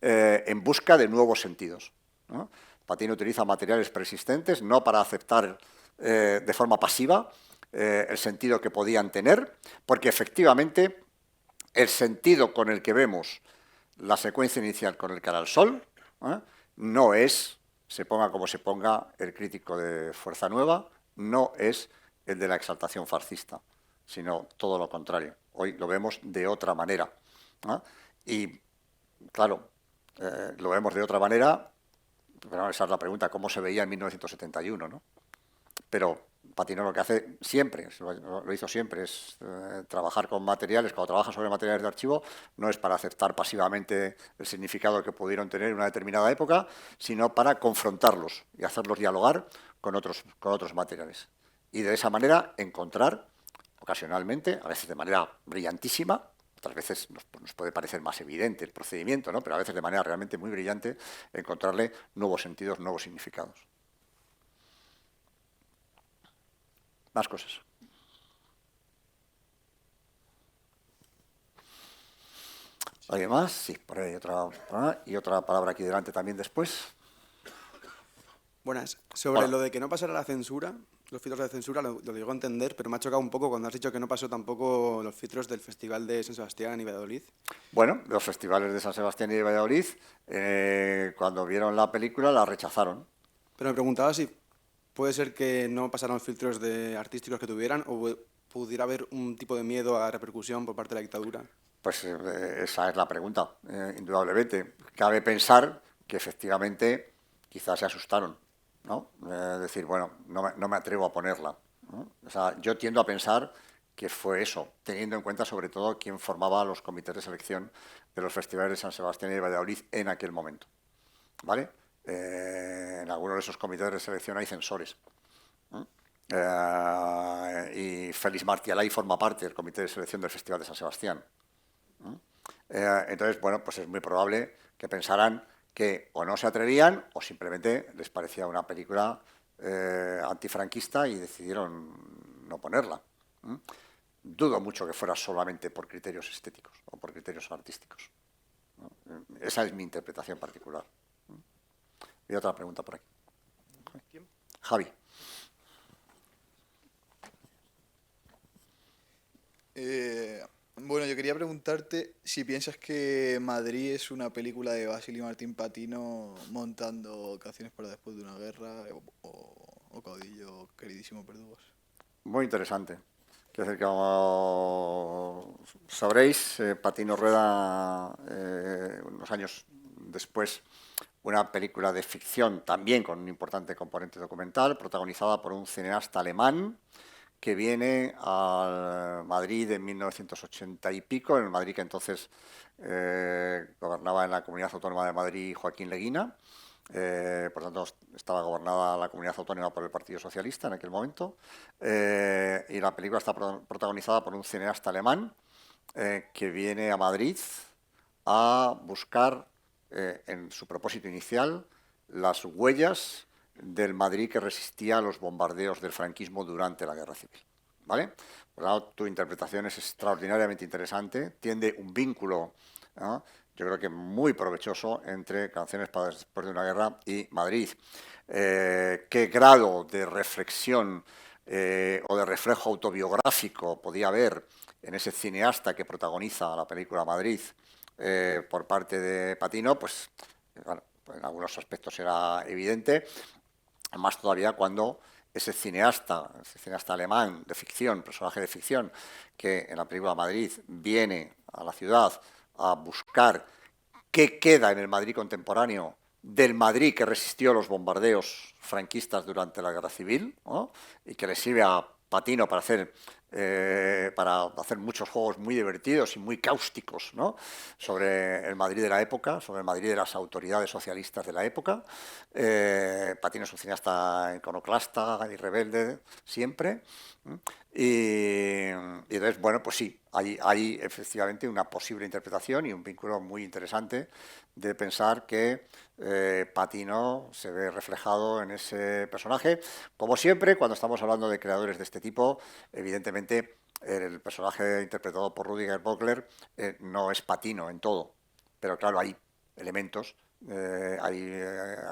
en busca de nuevos sentidos, ¿no? Patino utiliza materiales preexistentes no para aceptar de forma pasiva el sentido que podían tener, porque efectivamente el sentido con el que vemos la secuencia inicial con el cara al sol no es, se ponga como se ponga el crítico de Fuerza Nueva, no es el de la exaltación fascista, sino todo lo contrario. Hoy lo vemos de otra manera. Y, claro, lo vemos de otra manera, pero esa es la pregunta, ¿cómo se veía en 1971? ¿No? Pero Patino lo que hace siempre, lo hizo siempre, es trabajar con materiales. Cuando trabaja sobre materiales de archivo, no es para aceptar pasivamente el significado que pudieron tener en una determinada época, sino para confrontarlos y hacerlos dialogar con otros materiales. Y de esa manera encontrar, ocasionalmente, a veces de manera brillantísima, otras veces nos puede parecer más evidente el procedimiento, ¿no? Pero a veces de manera realmente muy brillante, encontrarle nuevos sentidos, nuevos significados. Más cosas. ¿Alguien más? Sí, por ahí otra. Y otra palabra aquí delante también después. Buenas. Sobre lo de que no pasara la censura, los filtros de censura, lo digo a entender, pero me ha chocado un poco cuando has dicho que no pasó tampoco los filtros del Festival de San Sebastián y Valladolid. Bueno, los festivales de San Sebastián y de Valladolid, cuando vieron la película, la rechazaron. Pero me preguntaba si puede ser que no pasaran los filtros artísticos que tuvieran o pudiera haber un tipo de miedo a repercusión por parte de la dictadura. Pues esa es la pregunta, indudablemente. Cabe pensar que efectivamente quizás se asustaron, ¿no? Decir, bueno, no me atrevo a ponerla, ¿no? O sea, yo tiendo a pensar que fue eso, teniendo en cuenta sobre todo quién formaba los comités de selección de los festivales de San Sebastián y de Valladolid en aquel momento, ¿vale? En algunos de esos comités de selección hay censores. Y Félix Martialay forma parte del comité de selección del Festival de San Sebastián. Entonces, bueno, pues es muy probable que pensaran que o no se atrevían o simplemente les parecía una película antifranquista y decidieron no ponerla. Dudo mucho que fuera solamente por criterios estéticos o por criterios artísticos, ¿no? Esa es mi interpretación particular. Y otra pregunta por aquí. Javi. Bueno, yo quería preguntarte si piensas que Madrid es una película de Basili Martín Patino montando Canciones para después de una guerra o Caudillo, queridísimo Verdugos. Muy interesante. Quiero decir que, como sabréis, Patino rueda unos años después una película de ficción también con un importante componente documental, protagonizada por un cineasta alemán que viene al Madrid en 1980 y pico, en el Madrid que entonces gobernaba en la Comunidad Autónoma de Madrid Joaquín Leguina. Por tanto, estaba gobernada la Comunidad Autónoma por el Partido Socialista en aquel momento. Y la película está protagonizada por un cineasta alemán que viene a Madrid a buscar, en su propósito inicial, las huellas del Madrid que resistía a los bombardeos del franquismo durante la Guerra Civil, ¿vale? Por lo tanto, tu interpretación es extraordinariamente interesante, tiende un vínculo, ¿no?, yo creo que muy provechoso entre Canciones para después de una guerra y Madrid. ¿Qué grado de reflexión o de reflejo autobiográfico podía haber en ese cineasta que protagoniza la película Madrid por parte de Patino? Pues, bueno, en algunos aspectos era evidente, más todavía cuando ese cineasta alemán de ficción, personaje de ficción, que en la película Madrid viene a la ciudad a buscar qué queda en el Madrid contemporáneo del Madrid que resistió los bombardeos franquistas durante la Guerra Civil, ¿no?, y que le sirve a Patino para hacer muchos juegos muy divertidos y muy cáusticos, ¿no?, sobre el Madrid de la época, sobre el Madrid de las autoridades socialistas de la época. Patino es un cineasta iconoclasta y rebelde siempre. Y entonces, bueno, pues sí, hay efectivamente una posible interpretación y un vínculo muy interesante de pensar que Patino se ve reflejado en ese personaje. Como siempre, cuando estamos hablando de creadores de este tipo, evidentemente el personaje interpretado por Rüdiger Bogler no es Patino en todo, pero claro, hay elementos, hay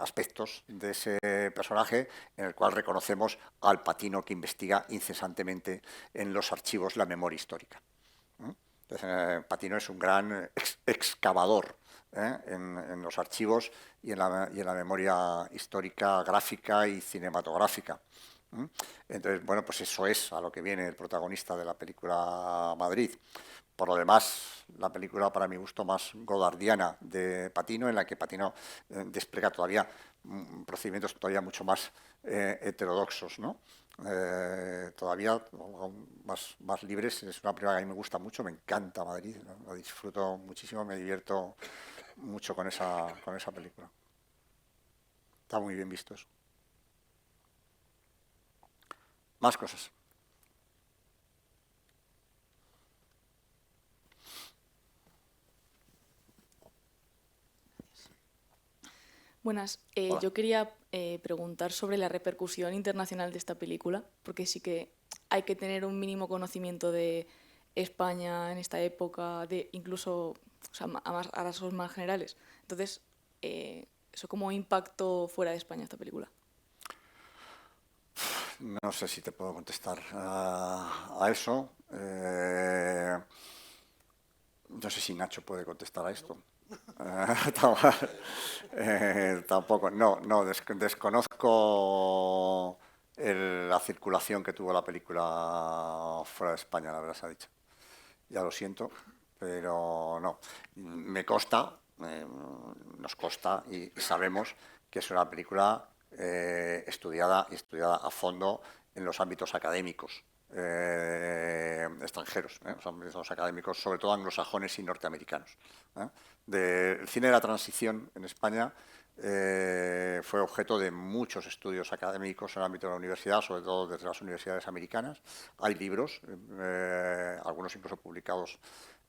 aspectos de ese personaje en el cual reconocemos al Patino que investiga incesantemente en los archivos la memoria histórica. Patino es un gran excavador en los archivos y en la memoria histórica, gráfica y cinematográfica. Entonces, bueno, pues eso es a lo que viene el protagonista de la película Madrid. Por lo demás, la película, para mi gusto, más godardiana de Patino, en la que Patino despliega todavía procedimientos todavía mucho más heterodoxos, ¿no? Todavía más libres. Es una película que a mí me gusta mucho, me encanta Madrid, ¿no? Lo disfruto muchísimo, me divierto mucho con esa película. Está muy bien visto eso. Más cosas. Buenas, yo quería preguntar sobre la repercusión internacional de esta película, porque sí que hay que tener un mínimo conocimiento de España en esta época, de incluso a rasgos más generales. Entonces, ¿eso cómo impactó fuera de España esta película? No sé si te puedo contestar a eso. No sé si Nacho puede contestar a esto. Tampoco, no, desconozco la circulación que tuvo la película fuera de España, la verdad se ha dicho. Ya lo siento, pero no. Me consta, nos consta y sabemos que es una película estudiada a fondo en los ámbitos académicos extranjeros, los ámbitos académicos, sobre todo anglosajones y norteamericanos. El cine de la transición en España fue objeto de muchos estudios académicos en el ámbito de la universidad, sobre todo desde las universidades americanas. Hay libros, algunos incluso publicados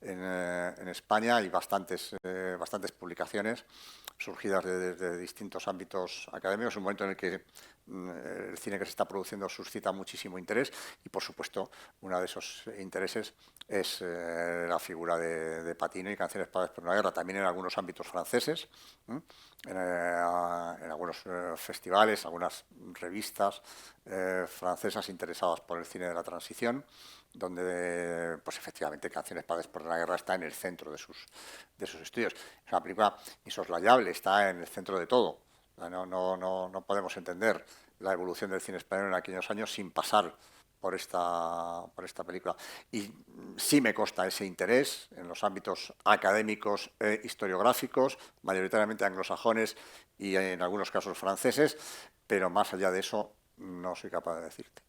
en España, y bastantes publicaciones surgidas de distintos ámbitos académicos. Es un momento en el que el cine que se está produciendo suscita muchísimo interés y, por supuesto, uno de esos intereses es la figura de Patino y Canciones para después de una guerra, también en algunos ámbitos franceses, en algunos festivales, algunas revistas francesas interesadas por el cine de la transición, donde pues efectivamente Canciones para después de la guerra está en el centro de sus estudios. Es una película insoslayable, está en el centro de todo. No podemos entender la evolución del cine español en aquellos años sin pasar por esta película. Y sí me consta ese interés en los ámbitos académicos e historiográficos, mayoritariamente anglosajones y en algunos casos franceses, pero más allá de eso no soy capaz de decirte.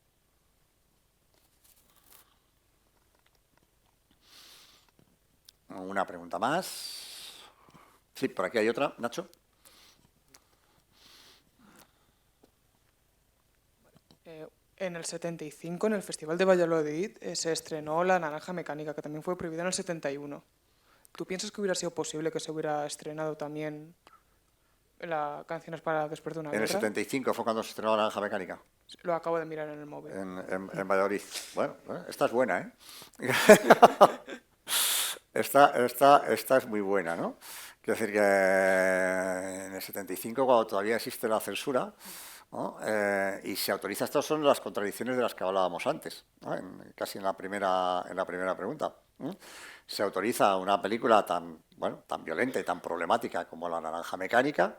Una pregunta más. Sí, por aquí hay otra. Nacho. En el 75, en el Festival de Valladolid, se estrenó La Naranja Mecánica, que también fue prohibida en el 71. ¿Tú piensas que hubiera sido posible que se hubiera estrenado también la Canciones para después de una guerra? En el 75 fue cuando se estrenó La Naranja Mecánica. Lo acabo de mirar en el móvil. En Valladolid. Bueno, esta es buena, ¿eh? Esta es muy buena, ¿no? Quiero decir que en el 75, cuando todavía existe la censura, ¿no? Y se autoriza, estas son las contradicciones de las que hablábamos antes, ¿no? Casi en la primera pregunta. Se autoriza una película tan violenta y tan problemática como La Naranja Mecánica,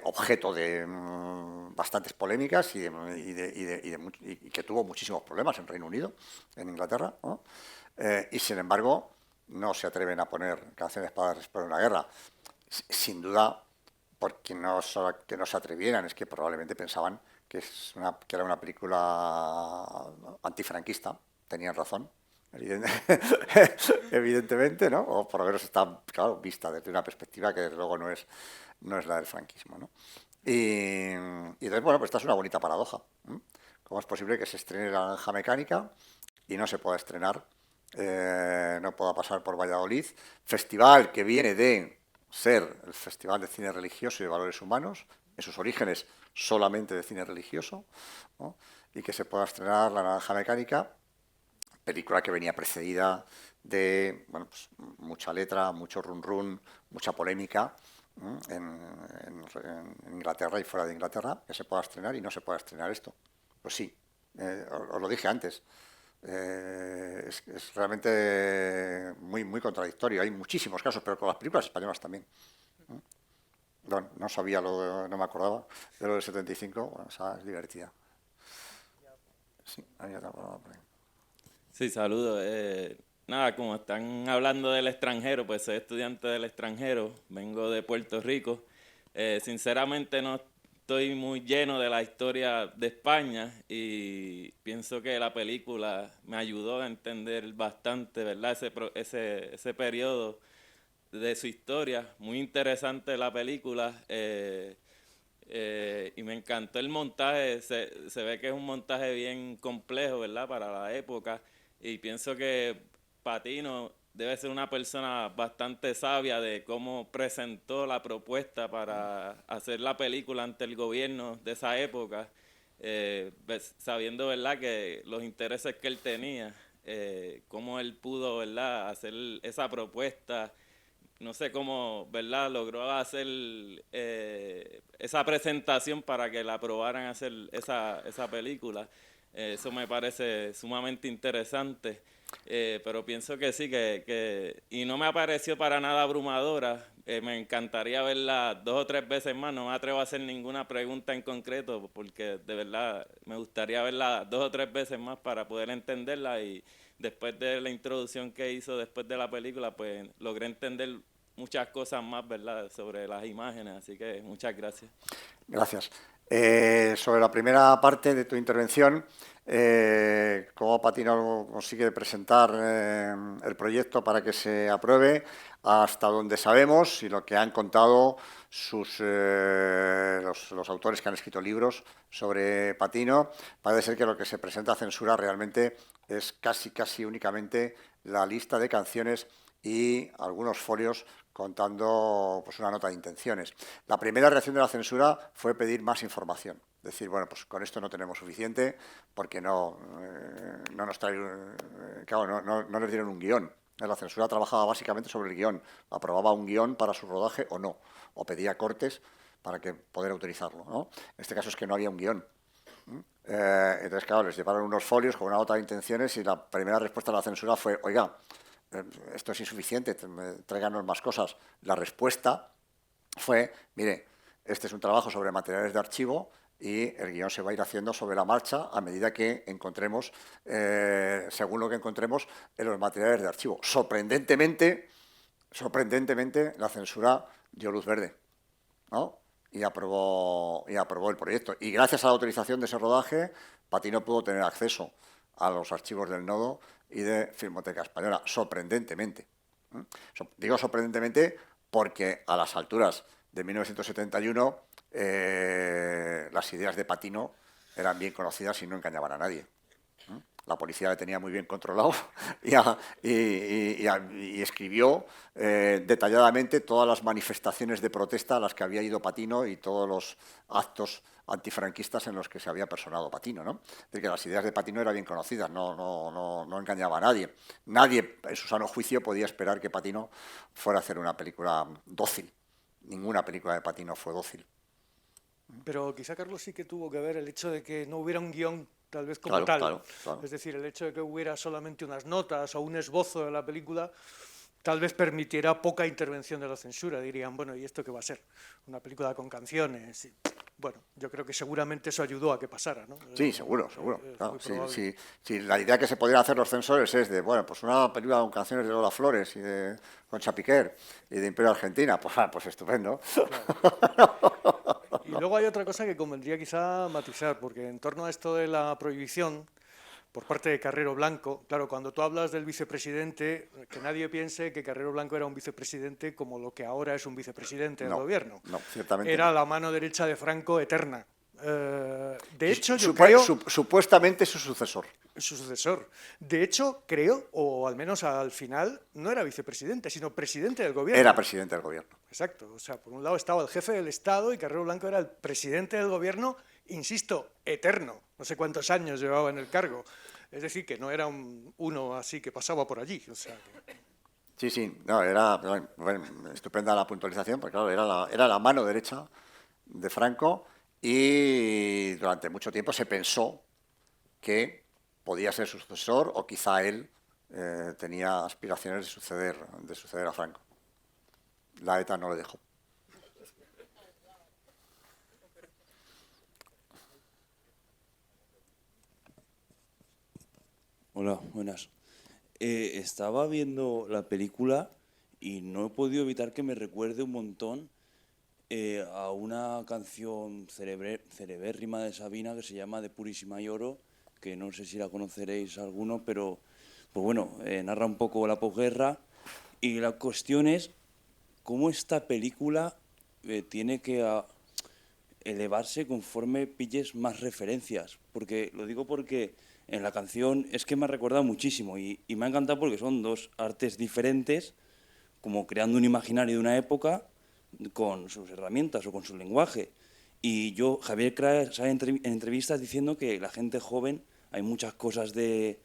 objeto de bastantes polémicas y que tuvo muchísimos problemas en Reino Unido, en Inglaterra, ¿no? Y sin embargo no se atreven a poner Canciones para después de una guerra. Sin duda, porque no solo que no se atrevieran, es que probablemente pensaban que era una película antifranquista. Tenían razón, evidentemente, ¿no? O por lo menos está, claro, vista desde una perspectiva que desde luego no es la del franquismo, ¿no? Y entonces, bueno, pues esta es una bonita paradoja. ¿Cómo es posible que se estrene La Naranja Mecánica y no se pueda estrenar, no pueda pasar por Valladolid, festival que viene de ser el Festival de Cine Religioso y de Valores Humanos, en sus orígenes solamente de cine religioso, ¿no? Y que se pueda estrenar La Naranja Mecánica, película que venía precedida de pues, mucha letra, mucho run, mucha polémica en Inglaterra y fuera de Inglaterra, que se pueda estrenar y no se pueda estrenar esto. Pues sí, os lo dije antes, Es realmente muy contradictorio. Hay muchísimos casos, pero con las películas españolas también. No sabía, no me acordaba de lo del 75, bueno, esa es divertida. Sí, había otra palabra por ahí. Sí, saludos. Nada, como están hablando del extranjero, pues soy estudiante del extranjero, vengo de Puerto Rico. Sinceramente no estoy muy lleno de la historia de España y pienso que la película me ayudó a entender bastante, ¿verdad? Ese periodo de su historia. Muy interesante la película y me encantó el montaje. Se ve que es un montaje bien complejo, ¿verdad? Para la época, y pienso que Patino debe ser una persona bastante sabia de cómo presentó la propuesta para hacer la película ante el gobierno de esa época, sabiendo, ¿verdad?, que los intereses que él tenía, cómo él pudo, ¿verdad?, hacer esa propuesta. No sé cómo, ¿verdad?, logró hacer esa presentación para que la aprobaran hacer esa película. Eso me parece sumamente interesante. Pero pienso que sí, y no me pareció para nada abrumadora. Me encantaría verla 2 o 3 veces más. No me atrevo a hacer ninguna pregunta en concreto porque de verdad me gustaría verla 2 o 3 veces más para poder entenderla, y después de la introducción que hizo después de la película, pues logré entender muchas cosas más, ¿verdad?, sobre las imágenes. Así que muchas gracias. Gracias. Sobre la primera parte de tu intervención, cómo Patino consigue presentar el proyecto para que se apruebe, hasta donde sabemos y lo que han contado los autores que han escrito libros sobre Patino, parece ser que lo que se presenta a censura realmente es casi únicamente la lista de canciones y algunos folios contando pues una nota de intenciones. La primera reacción de la censura fue pedir más información. Decir, bueno, pues con esto no tenemos suficiente porque no nos trae, claro, no les dieron un guión. La censura trabajaba básicamente sobre el guión. Aprobaba un guión para su rodaje o no, o pedía cortes para que poder utilizarlo, ¿no? En este caso es que no había un guión. Entonces, claro, les llevaron unos folios con una nota de intenciones y la primera respuesta a la censura fue, oiga, esto es insuficiente, tráiganos más cosas. La respuesta fue, mire, este es un trabajo sobre materiales de archivo y el guión se va a ir haciendo sobre la marcha a medida que encontremos, según lo que encontremos en los materiales de archivo. Sorprendentemente, la censura dio luz verde, ¿no? Y aprobó el proyecto. Y gracias a la autorización de ese rodaje, Patino pudo tener acceso a los archivos del Nodo y de Filmoteca Española, sorprendentemente. Digo sorprendentemente porque a las alturas de 1971 las ideas de Patino eran bien conocidas y no engañaban a nadie. La policía le tenía muy bien controlado y escribió detalladamente todas las manifestaciones de protesta a las que había ido Patino y todos los actos antifranquistas en los que se había personado Patino, ¿no? Es decir, que las ideas de Patino eran bien conocidas, no engañaba a nadie. Nadie, en su sano juicio, podía esperar que Patino fuera a hacer una película dócil. Ninguna película de Patino fue dócil. Pero quizá, Carlos, sí que tuvo que ver el hecho de que no hubiera un guión tal vez como tal. Claro. Es decir, el hecho de que hubiera solamente unas notas o un esbozo de la película tal vez permitiera poca intervención de la censura. Dirían, bueno, ¿y esto qué va a ser? Una película con canciones. Y, bueno, yo creo que seguramente eso ayudó a que pasara, ¿no? Sí, seguro. Claro, sí, la idea que se podrían hacer los censores es de, bueno, pues una película con canciones de Lola Flores y de Concha Piquer y de Imperio Argentina, pues estupendo. Claro. Y luego hay otra cosa que convendría quizá matizar, porque en torno a esto de la prohibición por parte de Carrero Blanco, claro, cuando tú hablas del vicepresidente, que nadie piense que Carrero Blanco era un vicepresidente como lo que ahora es un vicepresidente del gobierno. No, ciertamente era no. la mano derecha de Franco eterna. De hecho, yo creo... Supuestamente su sucesor. Su sucesor. De hecho, creo, o al menos al final, no era vicepresidente, sino presidente del gobierno. Era presidente del gobierno. Exacto. O sea, por un lado estaba el jefe del Estado y Carrero Blanco era el presidente del gobierno, insisto, eterno. No sé cuántos años llevaba en el cargo. Es decir, que no era uno así que pasaba por allí. O sea, que... Sí, no, era estupenda la puntualización, porque claro, era la mano derecha de Franco y durante mucho tiempo se pensó que podía ser su sucesor o quizá él tenía aspiraciones de suceder a Franco. La ETA no le dejó. Hola, buenas. Estaba viendo la película y no he podido evitar que me recuerde un montón a una canción celebérrima de Sabina que se llama De Purísima Lloro, que no sé si la conoceréis alguno, pero pues bueno, narra un poco la posguerra y la cuestión es cómo esta película tiene que elevarse conforme pilles más referencias, porque lo digo porque en la canción es que me ha recordado muchísimo y me ha encantado porque son dos artes diferentes, como creando un imaginario de una época con sus herramientas o con su lenguaje. Y Javier Crae sale en entrevistas diciendo que la gente joven, hay muchas cosas de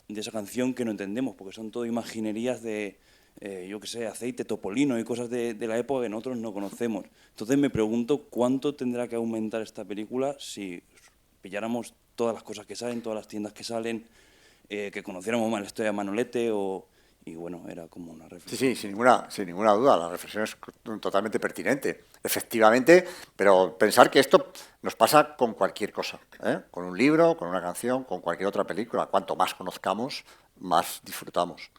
esa canción que no entendemos, porque son todo imaginerías de, yo qué sé, aceite, topolino y cosas de la época que nosotros no conocemos. Entonces me pregunto cuánto tendrá que aumentar esta película si pilláramos todas las cosas que salen, todas las tiendas que salen, que conociéramos más la historia de Manolete y bueno, era como una reflexión. Sí, sin ninguna duda, la reflexión es totalmente pertinente, efectivamente, pero pensar que esto nos pasa con cualquier cosa, con un libro, con una canción, con cualquier otra película. Cuanto más conozcamos, más disfrutamos.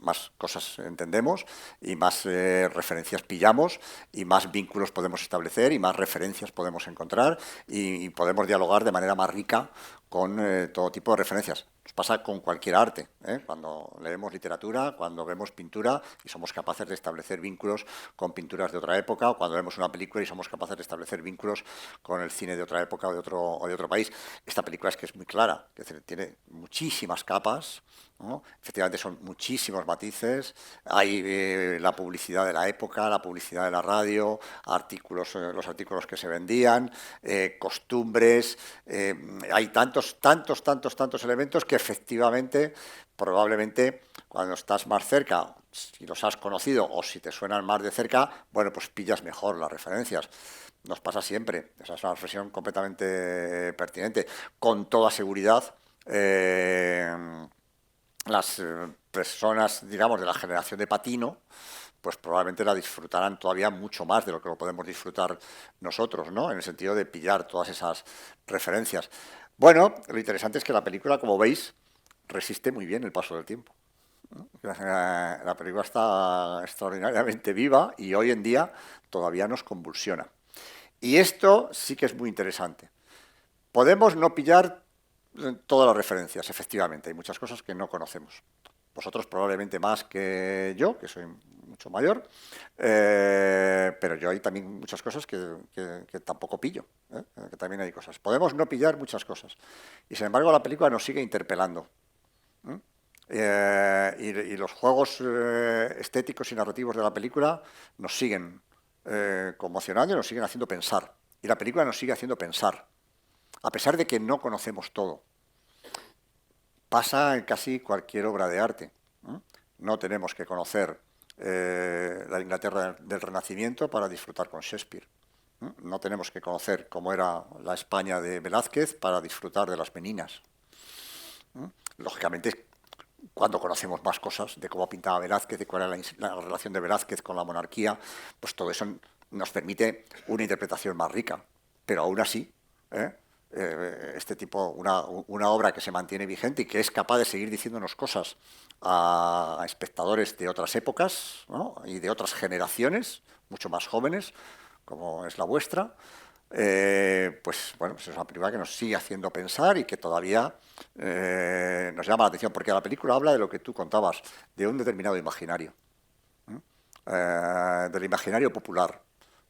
Más cosas entendemos y más referencias pillamos y más vínculos podemos establecer y más referencias podemos encontrar y podemos dialogar de manera más rica con todo tipo de referencias. Nos pasa con cualquier arte, cuando leemos literatura, cuando vemos pintura y somos capaces de establecer vínculos con pinturas de otra época, o cuando vemos una película y somos capaces de establecer vínculos con el cine de otra época o de otro país. Esta película es que es muy clara, es decir, tiene muchísimas capas, ¿no? Efectivamente son muchísimos matices, hay la publicidad de la época, la publicidad de la radio, artículos, los artículos que se vendían, costumbres, hay tantos elementos que efectivamente, probablemente, cuando estás más cerca, si los has conocido o si te suenan más de cerca, bueno, pues pillas mejor las referencias. Nos pasa siempre, esa es una reflexión completamente pertinente. Con toda seguridad, las personas, digamos, de la generación de Patino, pues probablemente la disfrutarán todavía mucho más de lo que lo podemos disfrutar nosotros, ¿no? En el sentido de pillar todas esas referencias. Bueno, lo interesante es que la película, como veis, resiste muy bien el paso del tiempo. La película está extraordinariamente viva y hoy en día todavía nos convulsiona. Y esto sí que es muy interesante. Podemos no pillar todas las referencias, efectivamente, hay muchas cosas que no conocemos. Vosotros probablemente más que yo, que soy mucho mayor, pero yo hay también muchas cosas que tampoco pillo, que también hay cosas. Podemos no pillar muchas cosas, y sin embargo la película nos sigue interpelando. Y los juegos estéticos y narrativos de la película nos siguen conmocionando y nos siguen haciendo pensar. Y la película nos sigue haciendo pensar, a pesar de que no conocemos todo. Pasa en casi cualquier obra de arte. No tenemos que conocer la Inglaterra del Renacimiento para disfrutar con Shakespeare. No tenemos que conocer cómo era la España de Velázquez para disfrutar de las Meninas. Lógicamente, cuando conocemos más cosas de cómo pintaba Velázquez, de cuál era la relación de Velázquez con la monarquía, pues todo eso nos permite una interpretación más rica. Pero aún así, este tipo, una obra que se mantiene vigente y que es capaz de seguir diciéndonos cosas a espectadores de otras épocas, ¿no? Y de otras generaciones, mucho más jóvenes, como es la vuestra, pues bueno, pues es una película que nos sigue haciendo pensar y que todavía nos llama la atención, porque la película habla de lo que tú contabas, de un determinado imaginario, del imaginario popular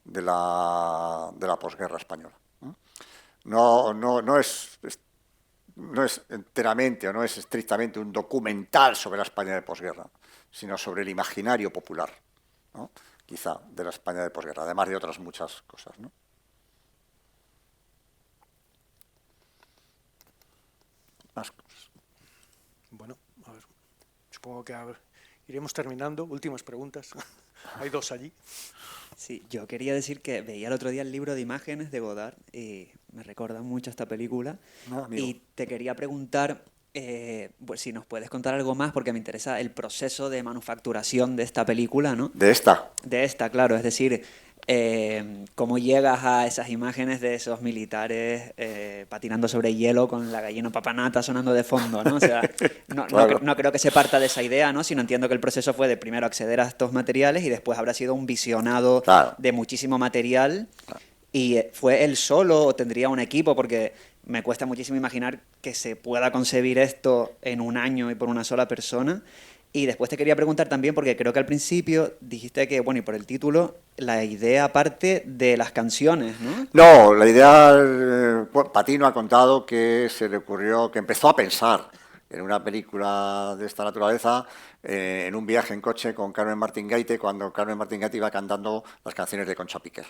de la posguerra española. No es enteramente o no es estrictamente un documental sobre la España de posguerra, sino sobre el imaginario popular, ¿no? Quizá, de la España de posguerra, además de otras muchas cosas, ¿no? Más cosas. Bueno, a ver, supongo que iremos terminando. Últimas preguntas. Hay dos allí. Sí, yo quería decir que veía el otro día el libro de imágenes de Godard y me recuerda mucho a esta película. Y te quería preguntar pues, si nos puedes contar algo más, porque me interesa el proceso de manufacturación de esta película, ¿no? De esta. De esta, claro. Es decir, cómo llegas a esas imágenes de esos militares patinando sobre hielo con la gallina papanata sonando de fondo, ¿no? O sea, Claro. no creo que se parta de esa idea, ¿no? Sino entiendo que el proceso fue de primero acceder a estos materiales y después habrá sido un visionado de muchísimo material. ¿Y fue él solo o tendría un equipo? Porque me cuesta muchísimo imaginar que se pueda concebir esto en un año y por una sola persona. Y después te quería preguntar también, porque creo que al principio dijiste que, bueno, y por el título, la idea parte de las canciones, ¿no? No, la idea, Patino ha contado que se le ocurrió, que empezó a pensar en una película de esta naturaleza en un viaje en coche con Carmen Martín Gaite, cuando Carmen Martín Gaite iba cantando las canciones de Concha Piquer,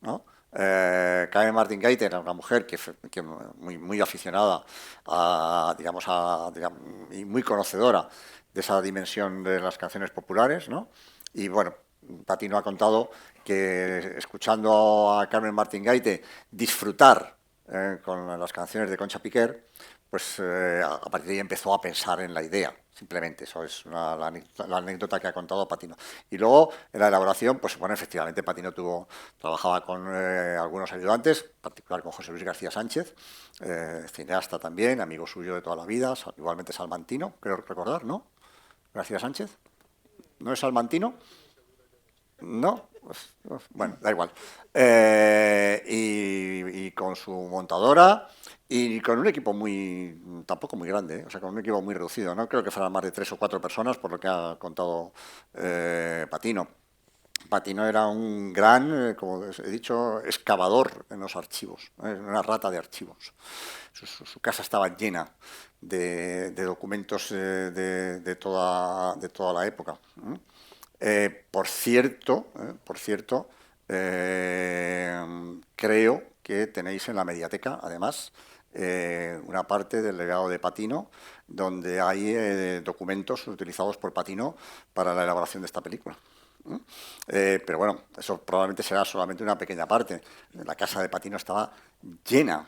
¿no? Carmen Martín Gaite era una mujer que muy aficionada digamos, y muy conocedora de esa dimensión de las canciones populares, ¿no? Y bueno, Patino ha contado que escuchando a Carmen Martín Gaite disfrutar con las canciones de Concha Piquer, pues a partir de ahí empezó a pensar en la idea. Simplemente, eso es la anécdota que ha contado Patino. Y luego, en la elaboración, pues bueno, efectivamente Patino trabajaba con algunos ayudantes, en particular con José Luis García Sánchez, cineasta también, amigo suyo de toda la vida, igualmente salmantino, creo recordar, ¿no? García Sánchez. ¿No es salmantino? No, bueno, da igual. Y con su montadora y con un equipo tampoco muy grande, o sea, con un equipo muy reducido, no creo que fueran más de 3 o 4 personas, por lo que ha contado Patino. Patino era un gran, como he dicho, excavador en los archivos, una rata de archivos. Su casa estaba llena de documentos de toda la época. Por cierto, creo que tenéis en la mediateca, además, una parte del legado de Patino, donde hay documentos utilizados por Patino para la elaboración de esta película. Pero bueno, eso probablemente será solamente una pequeña parte. La casa de Patino estaba llena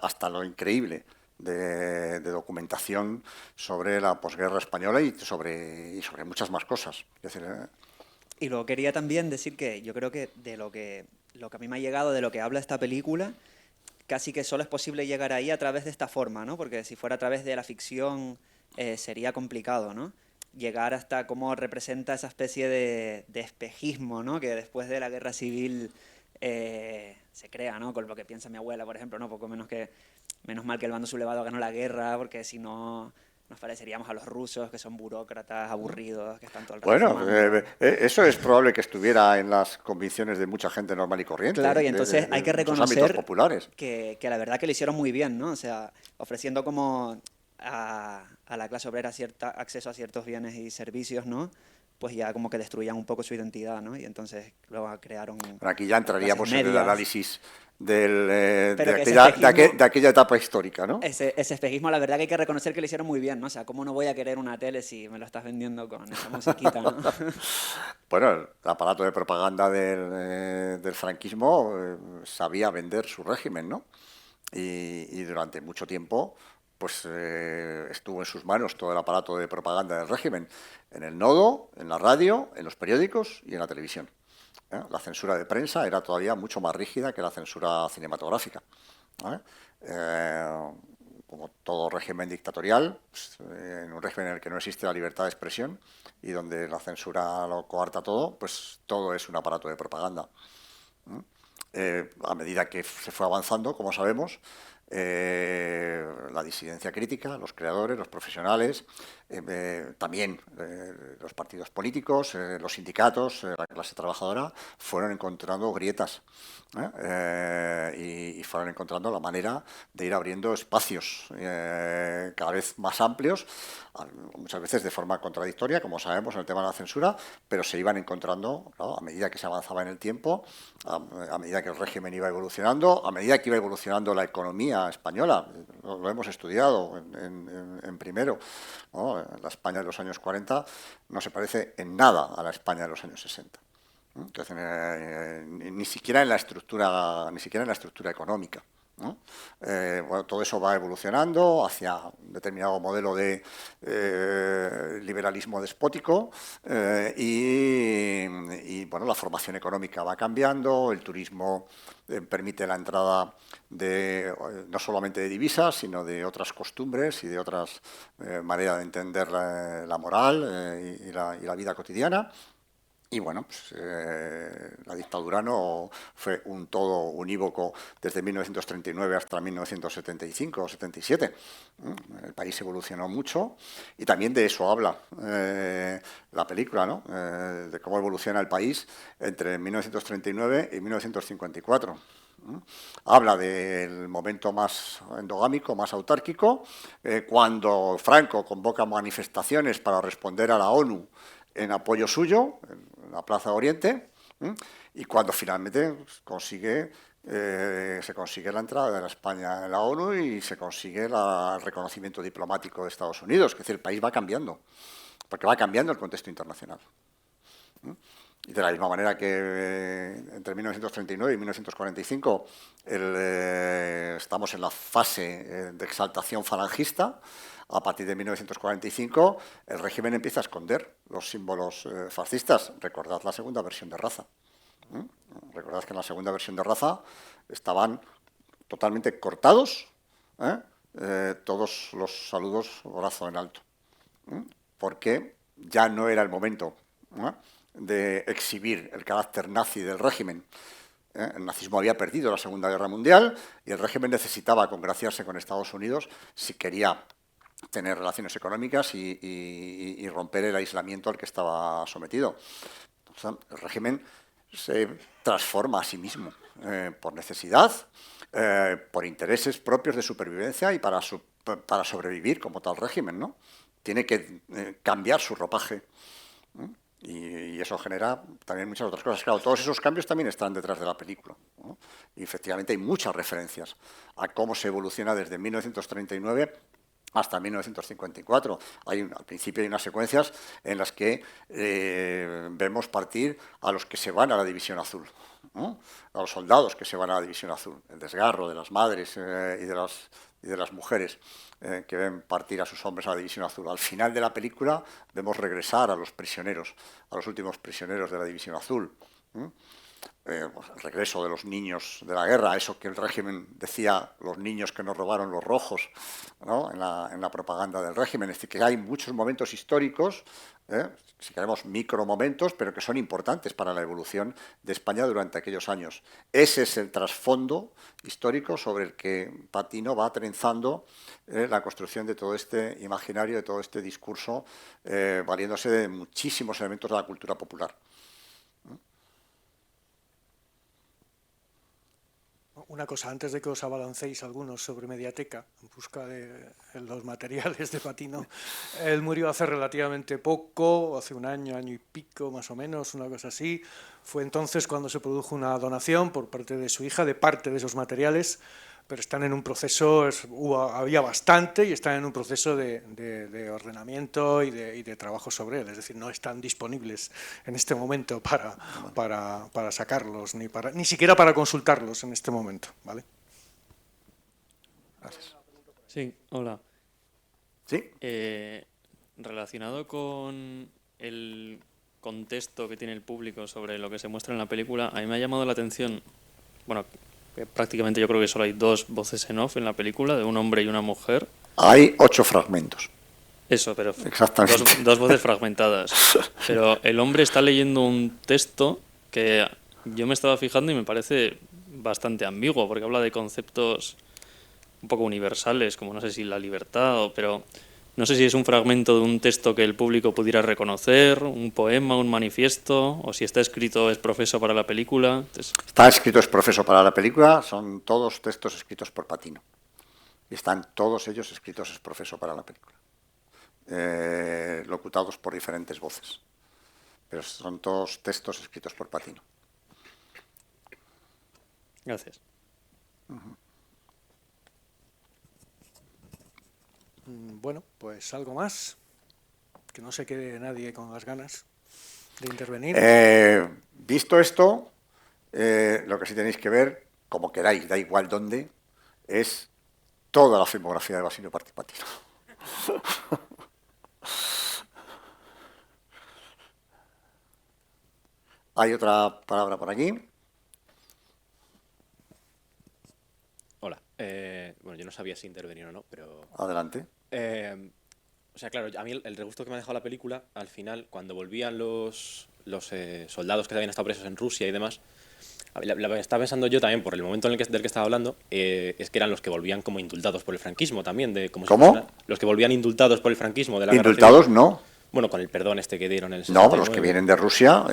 hasta lo increíble de documentación sobre la posguerra española y sobre muchas más cosas. Es decir, Y luego quería también decir que yo creo que de lo que a mí me ha llegado, de lo que habla esta película, casi que solo es posible llegar ahí a través de esta forma, ¿no? Porque si fuera a través de la ficción sería complicado, ¿no? Llegar hasta cómo representa esa especie de espejismo, ¿no? Que después de la guerra civil se crea, ¿no? Con lo que piensa mi abuela, por ejemplo, ¿no? Poco menos mal que el bando sublevado ganó la guerra, porque si no nos pareceríamos a los rusos, que son burócratas aburridos, que están todo el rato bueno, fumando. eso es probable que estuviera en las convicciones de mucha gente normal y corriente. Claro, y entonces hay que muchos ámbitos reconocer populares. que la verdad que lo hicieron muy bien, ¿no? O sea, ofreciendo como a la clase obrera acceso a ciertos bienes y servicios, ¿no? Pues ya como que destruían un poco su identidad, ¿no? Y entonces luego crearon... Pero aquí ya entraríamos clases en el medias. análisis Pero que de aquella etapa histórica, ¿no? Ese espejismo, la verdad que hay que reconocer que lo hicieron muy bien, ¿no? O sea, ¿cómo no voy a querer una tele si me lo estás vendiendo con esa musiquita, ¿no? Bueno, el aparato de propaganda del franquismo sabía vender su régimen, ¿no? Y durante mucho tiempo pues estuvo en sus manos todo el aparato de propaganda del régimen, en el nodo, en la radio, en los periódicos y en la televisión. La censura de prensa era todavía mucho más rígida que la censura cinematográfica. Como todo régimen dictatorial, pues, en un régimen en el que no existe la libertad de expresión y donde la censura lo coarta todo, pues todo es un aparato de propaganda. A medida que se fue avanzando, como sabemos, la disidencia crítica, los creadores, los profesionales, también los partidos políticos, los sindicatos, la clase trabajadora, fueron encontrando grietas y fueron encontrando la manera de ir abriendo espacios cada vez más amplios, muchas veces de forma contradictoria, como sabemos en el tema de la censura, pero se iban encontrando, claro, a medida que se avanzaba en el tiempo, a medida que el régimen iba evolucionando, a medida que iba evolucionando la economía española. Lo hemos estudiado en primero, ¿no? La España de los años 40 no se parece en nada a la España de los años 60. Entonces, ni siquiera en la estructura económica, ¿no? Bueno, todo eso va evolucionando hacia un determinado modelo de liberalismo despótico y bueno, la formación económica va cambiando, el turismo permite la entrada de no solamente de divisas, sino de otras costumbres y de otras maneras de entender la moral y la vida cotidiana. Y bueno, pues, la dictadura no fue un todo unívoco desde 1939 hasta 1975 o 77. El país evolucionó mucho y también de eso habla la película, ¿no? De cómo evoluciona el país entre 1939 y 1954. Habla del momento más endogámico, más autárquico, cuando Franco convoca manifestaciones para responder a la ONU en apoyo suyo, en la Plaza Oriente, y cuando finalmente se consigue la entrada de la España en la ONU y se consigue el reconocimiento diplomático de Estados Unidos. Es decir, el país va cambiando, porque va cambiando el contexto internacional. Y de la misma manera que entre 1939 y 1945 estamos en la fase de exaltación falangista, a partir de 1945 el régimen empieza a esconder los símbolos fascistas. Recordad la segunda versión de Raza. Recordad que en la segunda versión de Raza estaban totalmente cortados todos los saludos brazo en alto, porque ya no era el momento de exhibir el carácter nazi del régimen. El nazismo había perdido la Segunda Guerra Mundial y el régimen necesitaba congraciarse con Estados Unidos si quería tener relaciones económicas y romper el aislamiento al que estaba sometido. O sea, el régimen se transforma a sí mismo por necesidad, por intereses propios de supervivencia y para sobrevivir como tal régimen, ¿no? Tiene que cambiar su ropaje. Y eso genera también muchas otras cosas. Claro, todos esos cambios también están detrás de la película, ¿no? Y efectivamente hay muchas referencias a cómo se evoluciona desde 1939 hasta 1954. Al principio hay unas secuencias en las que vemos partir a los que se van a la División Azul, ¿no? A los soldados que se van a la División Azul, el desgarro de las madres y de las mujeres que ven partir a sus hombres a la División Azul. Al final de la película vemos regresar a los prisioneros, a los últimos prisioneros de la División Azul. Pues el regreso de los niños de la guerra, eso que el régimen decía, los niños que nos robaron los rojos, ¿no? en la propaganda del régimen. Es decir, que hay muchos momentos históricos, si queremos micromomentos, pero que son importantes para la evolución de España durante aquellos años. Ese es el trasfondo histórico sobre el que Patino va trenzando la construcción de todo este imaginario, de todo este discurso, valiéndose de muchísimos elementos de la cultura popular. Una cosa, antes de que os abalancéis algunos sobre Mediateca, en busca de los materiales de Patino, él murió hace relativamente poco, hace un año y pico más o menos, una cosa así. Fue entonces cuando se produjo una donación por parte de su hija de parte de esos materiales, pero están en un proceso, había bastante y están en un proceso de ordenamiento y de trabajo sobre él, es decir, no están disponibles en este momento para sacarlos, ni siquiera para consultarlos en este momento, ¿vale? Gracias. Sí, hola. ¿Sí? Relacionado con el contexto que tiene el público sobre lo que se muestra en la película, a mí me ha llamado la atención, bueno, prácticamente yo creo que solo hay 2 voces en off en la película, de un hombre y una mujer. Hay 8 fragmentos. Eso, pero exactamente. Dos voces fragmentadas. Pero el hombre está leyendo un texto que yo me estaba fijando y me parece bastante ambiguo, porque habla de conceptos un poco universales, como no sé si la libertad, pero no sé si es un fragmento de un texto que el público pudiera reconocer, un poema, un manifiesto, o si está escrito es profeso para la película. Entonces... Está escrito es profeso para la película, son todos textos escritos por Patino. Y están todos ellos escritos es profeso para la película. Locutados por diferentes voces. Pero son todos textos escritos por Patino. Gracias. Bueno, pues algo más, que no se quede nadie con las ganas. de intervenir. Visto esto, lo que sí tenéis que ver, como queráis, da igual dónde, es toda la filmografía de Basilio Martín Patino. Hay otra palabra por aquí. Hola. Bueno, yo no sabía si intervenir o no, pero... Adelante. O sea, claro, a mí el regusto que me ha dejado la película, al final, cuando volvían los soldados que habían estado presos en Rusia y demás, lo que estaba pensando yo también, por el momento del que estaba hablando, es que eran los que volvían como indultados por el franquismo también. Como ¿Cómo? Los que volvían indultados por el franquismo de la guerra ¿Indultados? civil. No. Bueno, con el perdón este que dieron en el 69. No, los que vienen de Rusia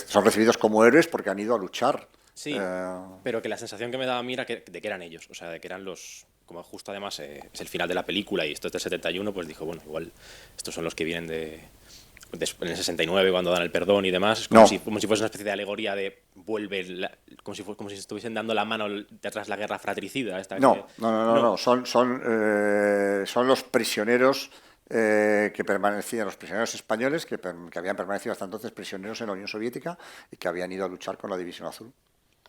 son recibidos como héroes porque han ido a luchar. Sí, pero que la sensación que me daba a mí era de que eran ellos, o sea, de que eran los... Como justo además es el final de la película y esto es del 71, pues dijo, bueno, igual estos son los que vienen en el 69 cuando dan el perdón y demás. Es como, como si fuese una especie de alegoría de como si estuviesen dando la mano detrás de la guerra fratricida. No. Son los prisioneros que permanecían, los prisioneros españoles que habían permanecido hasta entonces prisioneros en la Unión Soviética y que habían ido a luchar con la División Azul.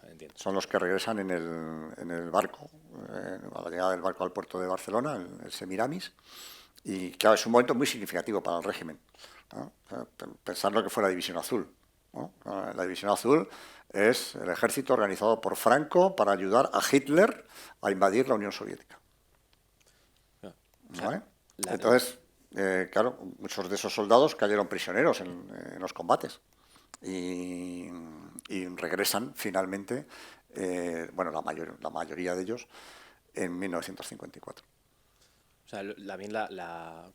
Entiendo. Son los que regresan en el barco, a la llegada del barco al puerto de Barcelona, el Semiramis, y claro, es un momento muy significativo para el régimen, ¿no? Pensar lo que fue la División Azul, ¿no? La División Azul es el ejército organizado por Franco para ayudar a Hitler a invadir la Unión Soviética. ¿Vale? Entonces, claro, muchos de esos soldados cayeron prisioneros en los combates. Y regresan finalmente, la mayoría de ellos, en 1954. O sea,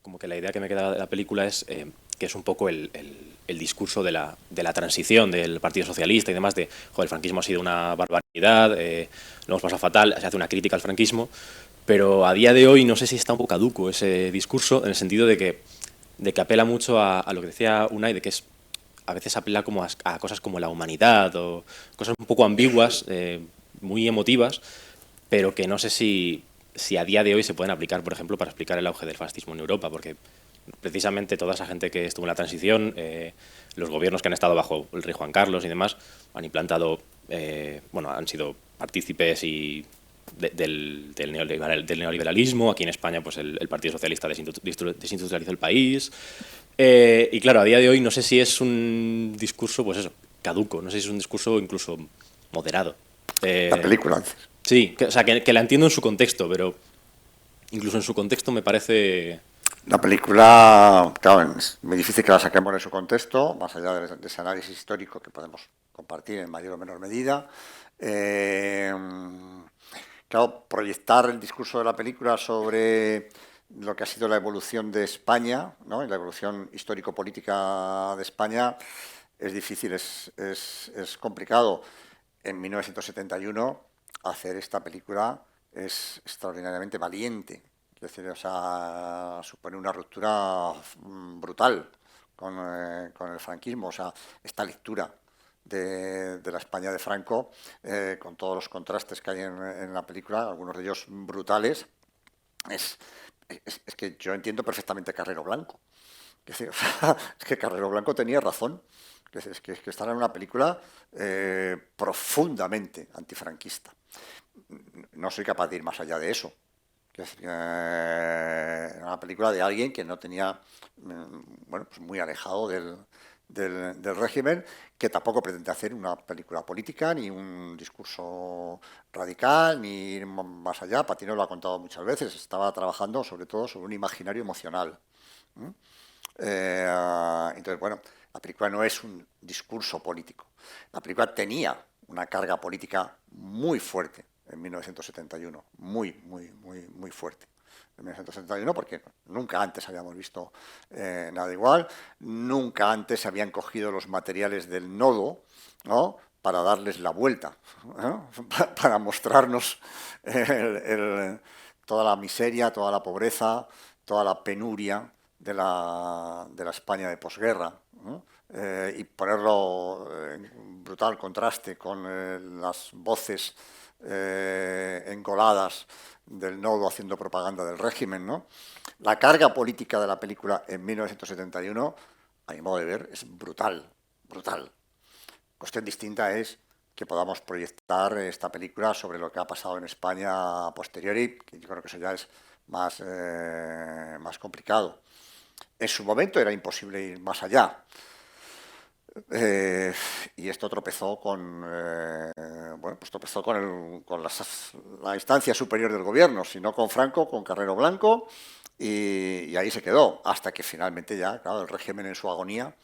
como que la idea que me queda de la película es que es un poco el discurso de la transición del Partido Socialista y demás, el franquismo ha sido una barbaridad, lo hemos pasado fatal, se hace una crítica al franquismo, pero a día de hoy no sé si está un poco caduco ese discurso, en el sentido de que apela mucho a lo que decía Unai, de que a veces apela como a cosas como la humanidad o cosas un poco ambiguas, muy emotivas, pero que no sé si a día de hoy se pueden aplicar, por ejemplo, para explicar el auge del fascismo en Europa, porque precisamente toda esa gente que estuvo en la transición, los gobiernos que han estado bajo el rey Juan Carlos y demás, han implantado, han sido partícipes del neoliberalismo. Aquí en España, pues el Partido Socialista desindustrializó el país. Y claro, a día de hoy no sé si es un discurso, pues eso, caduco, no sé si es un discurso incluso moderado. La película. Sí, que la entiendo en su contexto, pero incluso en su contexto me parece... La película, claro, es muy difícil que la saquemos de su contexto, más allá de ese análisis histórico que podemos compartir en mayor o menor medida. Claro, proyectar el discurso de la película sobre lo que ha sido la evolución de España, ¿no? Y la evolución histórico-política de España es difícil, es complicado. En 1971 hacer esta película es extraordinariamente valiente. Es decir, supone una ruptura brutal con el franquismo. O sea, esta lectura de la España de Franco, con todos los contrastes que hay en la película, algunos de ellos brutales, es que yo entiendo perfectamente a Carrero Blanco. Es decir, es que Carrero Blanco tenía razón. Es que están en una película profundamente antifranquista. No soy capaz de ir más allá de eso. Es una película de alguien que no tenía, pues muy alejado del régimen, que tampoco pretende hacer una película política, ni un discurso radical, ni ir más allá. Patino lo ha contado muchas veces, estaba trabajando sobre todo sobre un imaginario emocional. Entonces, bueno, la película no es un discurso político. La película tenía una carga política muy fuerte en 1971, muy fuerte. En 1971, porque nunca antes habíamos visto nada igual, nunca antes se habían cogido los materiales del nodo, ¿no?, para darles la vuelta, ¿no?, para mostrarnos toda la miseria, toda la pobreza, toda la penuria de la España de posguerra, ¿no? Y ponerlo en brutal contraste con las voces engoladas del nodo haciendo propaganda del régimen, ¿no? La carga política de la película en 1971, a mi modo de ver, es brutal. brutal. Cuestión distinta es que podamos proyectar esta película sobre lo que ha pasado en España a posteriori, que yo creo que eso ya es más complicado. En su momento era imposible ir más allá. Y esto tropezó con la instancia superior del gobierno, si no con Franco, con Carrero Blanco, y ahí se quedó, hasta que finalmente ya, claro, el régimen en su agonía,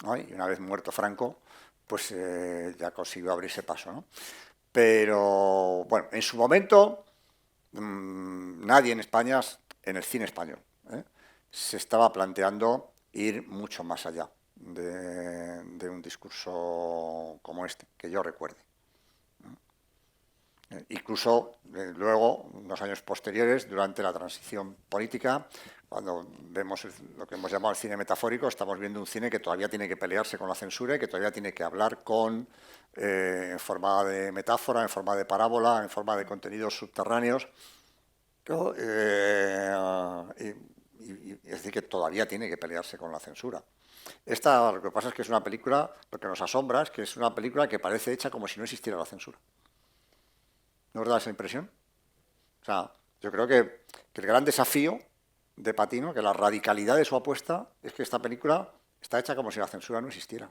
¿no? Y una vez muerto Franco, pues ya consiguió abrirse paso, ¿no? Pero, bueno, en su momento, nadie en España, en el cine español, se estaba planteando ir mucho más allá de un discurso como este, que yo recuerde. Incluso luego, unos años posteriores, durante la transición política, cuando vemos lo que hemos llamado el cine metafórico, estamos viendo un cine que todavía tiene que pelearse con la censura y que todavía tiene que hablar en forma de metáfora, en forma de parábola, en forma de contenidos subterráneos. Es decir, que todavía tiene que pelearse con la censura. Esta, lo que pasa es que es una película, lo que nos asombra es que es una película que parece hecha como si no existiera la censura. ¿No os da esa impresión? O sea, yo creo que el gran desafío de Patino, que la radicalidad de su apuesta, es que esta película está hecha como si la censura no existiera.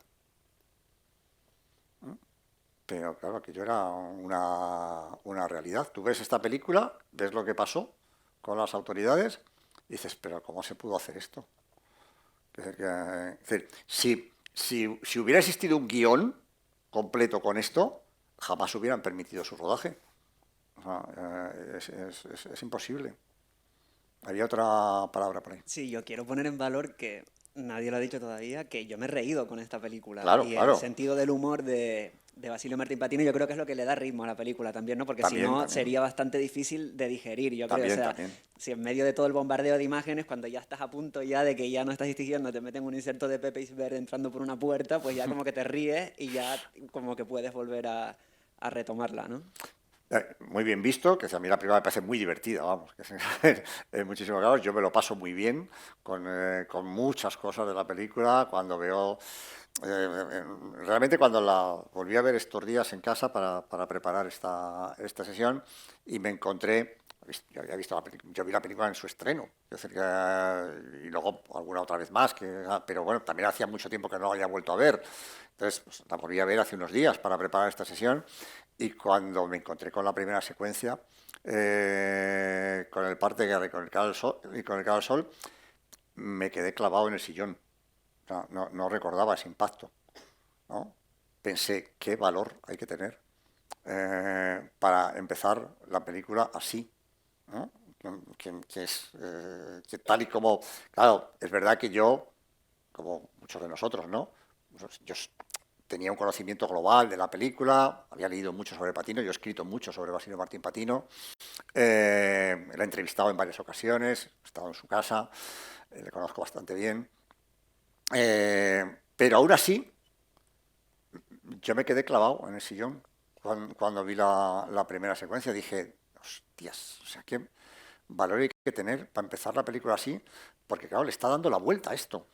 Pero claro, aquello era una realidad. Tú ves esta película, ves lo que pasó con las autoridades, y dices, pero ¿cómo se pudo hacer esto? Es decir, si hubiera existido un guión completo con esto, jamás hubieran permitido su rodaje. O sea, es imposible. Había otra palabra por ahí. Sí, yo quiero poner en valor que nadie lo ha dicho todavía, que yo me he reído con esta película. Claro, y claro. el sentido del humor de Basilio Martín Patino yo creo que es lo que le da ritmo a la película también, ¿no? Porque También, si no también. sería bastante difícil de digerir, yo creo. También, O sea, también. si en medio de todo el bombardeo de imágenes, cuando ya estás a punto ya de que ya no estás distinguiendo, te meten un inserto de Pepe Isbert entrando por una puerta, pues ya como que te ríes y ya como que puedes volver a retomarla, ¿no? Muy bien visto, que a mí la película me parece muy divertida, vamos, que en muchísimos casos yo me lo paso muy bien con muchas cosas de la película, cuando veo, realmente cuando la volví a ver estos días en casa para preparar esta sesión y me encontré, yo vi la película en su estreno, es decir, y luego alguna otra vez más, pero bueno, también hacía mucho tiempo que no la había vuelto a ver, entonces pues, la volví a ver hace unos días para preparar esta sesión. Y cuando me encontré con la primera secuencia, con el parte de guerra y con el cara al sol, me quedé clavado en el sillón. No recordaba ese impacto, ¿no? Pensé, ¿qué valor hay que tener para empezar la película así? ¿No? Que tal y como... Claro, es verdad que yo, como muchos de nosotros, ¿no? Yo tenía un conocimiento global de la película, había leído mucho sobre Patino, yo he escrito mucho sobre Basilio Martín Patino, la he entrevistado en varias ocasiones, he estado en su casa, le conozco bastante bien, pero aún así yo me quedé clavado en el sillón cuando vi la primera secuencia, dije, hostias, o sea, qué valor hay que tener para empezar la película así, porque claro, le está dando la vuelta a esto,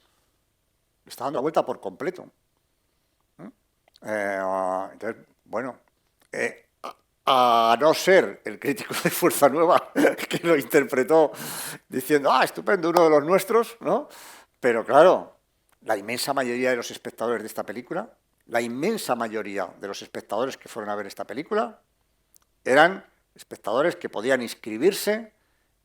le está dando la vuelta por completo. Entonces, bueno, a no ser el crítico de Fuerza Nueva que lo interpretó diciendo, estupendo, uno de los nuestros, ¿no? Pero claro, la inmensa mayoría de los espectadores de esta película, la inmensa mayoría de los espectadores que fueron a ver esta película, eran espectadores que podían inscribirse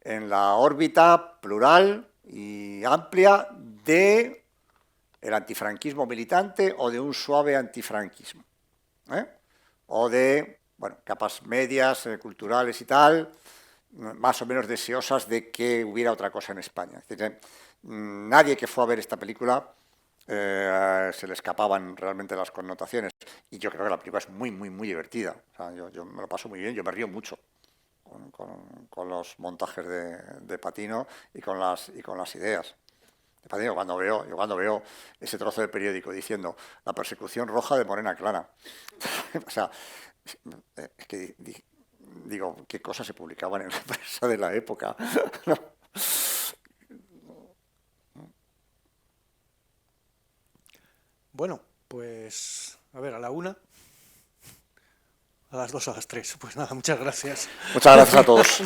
en la órbita plural y amplia de el antifranquismo militante o de un suave antifranquismo, o de, bueno, capas medias, culturales y tal, más o menos deseosas de que hubiera otra cosa en España. Es decir, nadie que fue a ver esta película se le escapaban realmente las connotaciones, y yo creo que la película es muy, muy, muy divertida. O sea, yo me lo paso muy bien, yo me río mucho con los montajes de Patino y con las ideas. Cuando veo ese trozo de periódico diciendo la persecución roja de Morena Clara, o sea, es que digo, ¿qué cosas se publicaban en la prensa de la época? ¿No? Bueno, Pues, a ver, a la 1, a las 2, a las 3. Pues nada, muchas gracias. Muchas gracias a todos.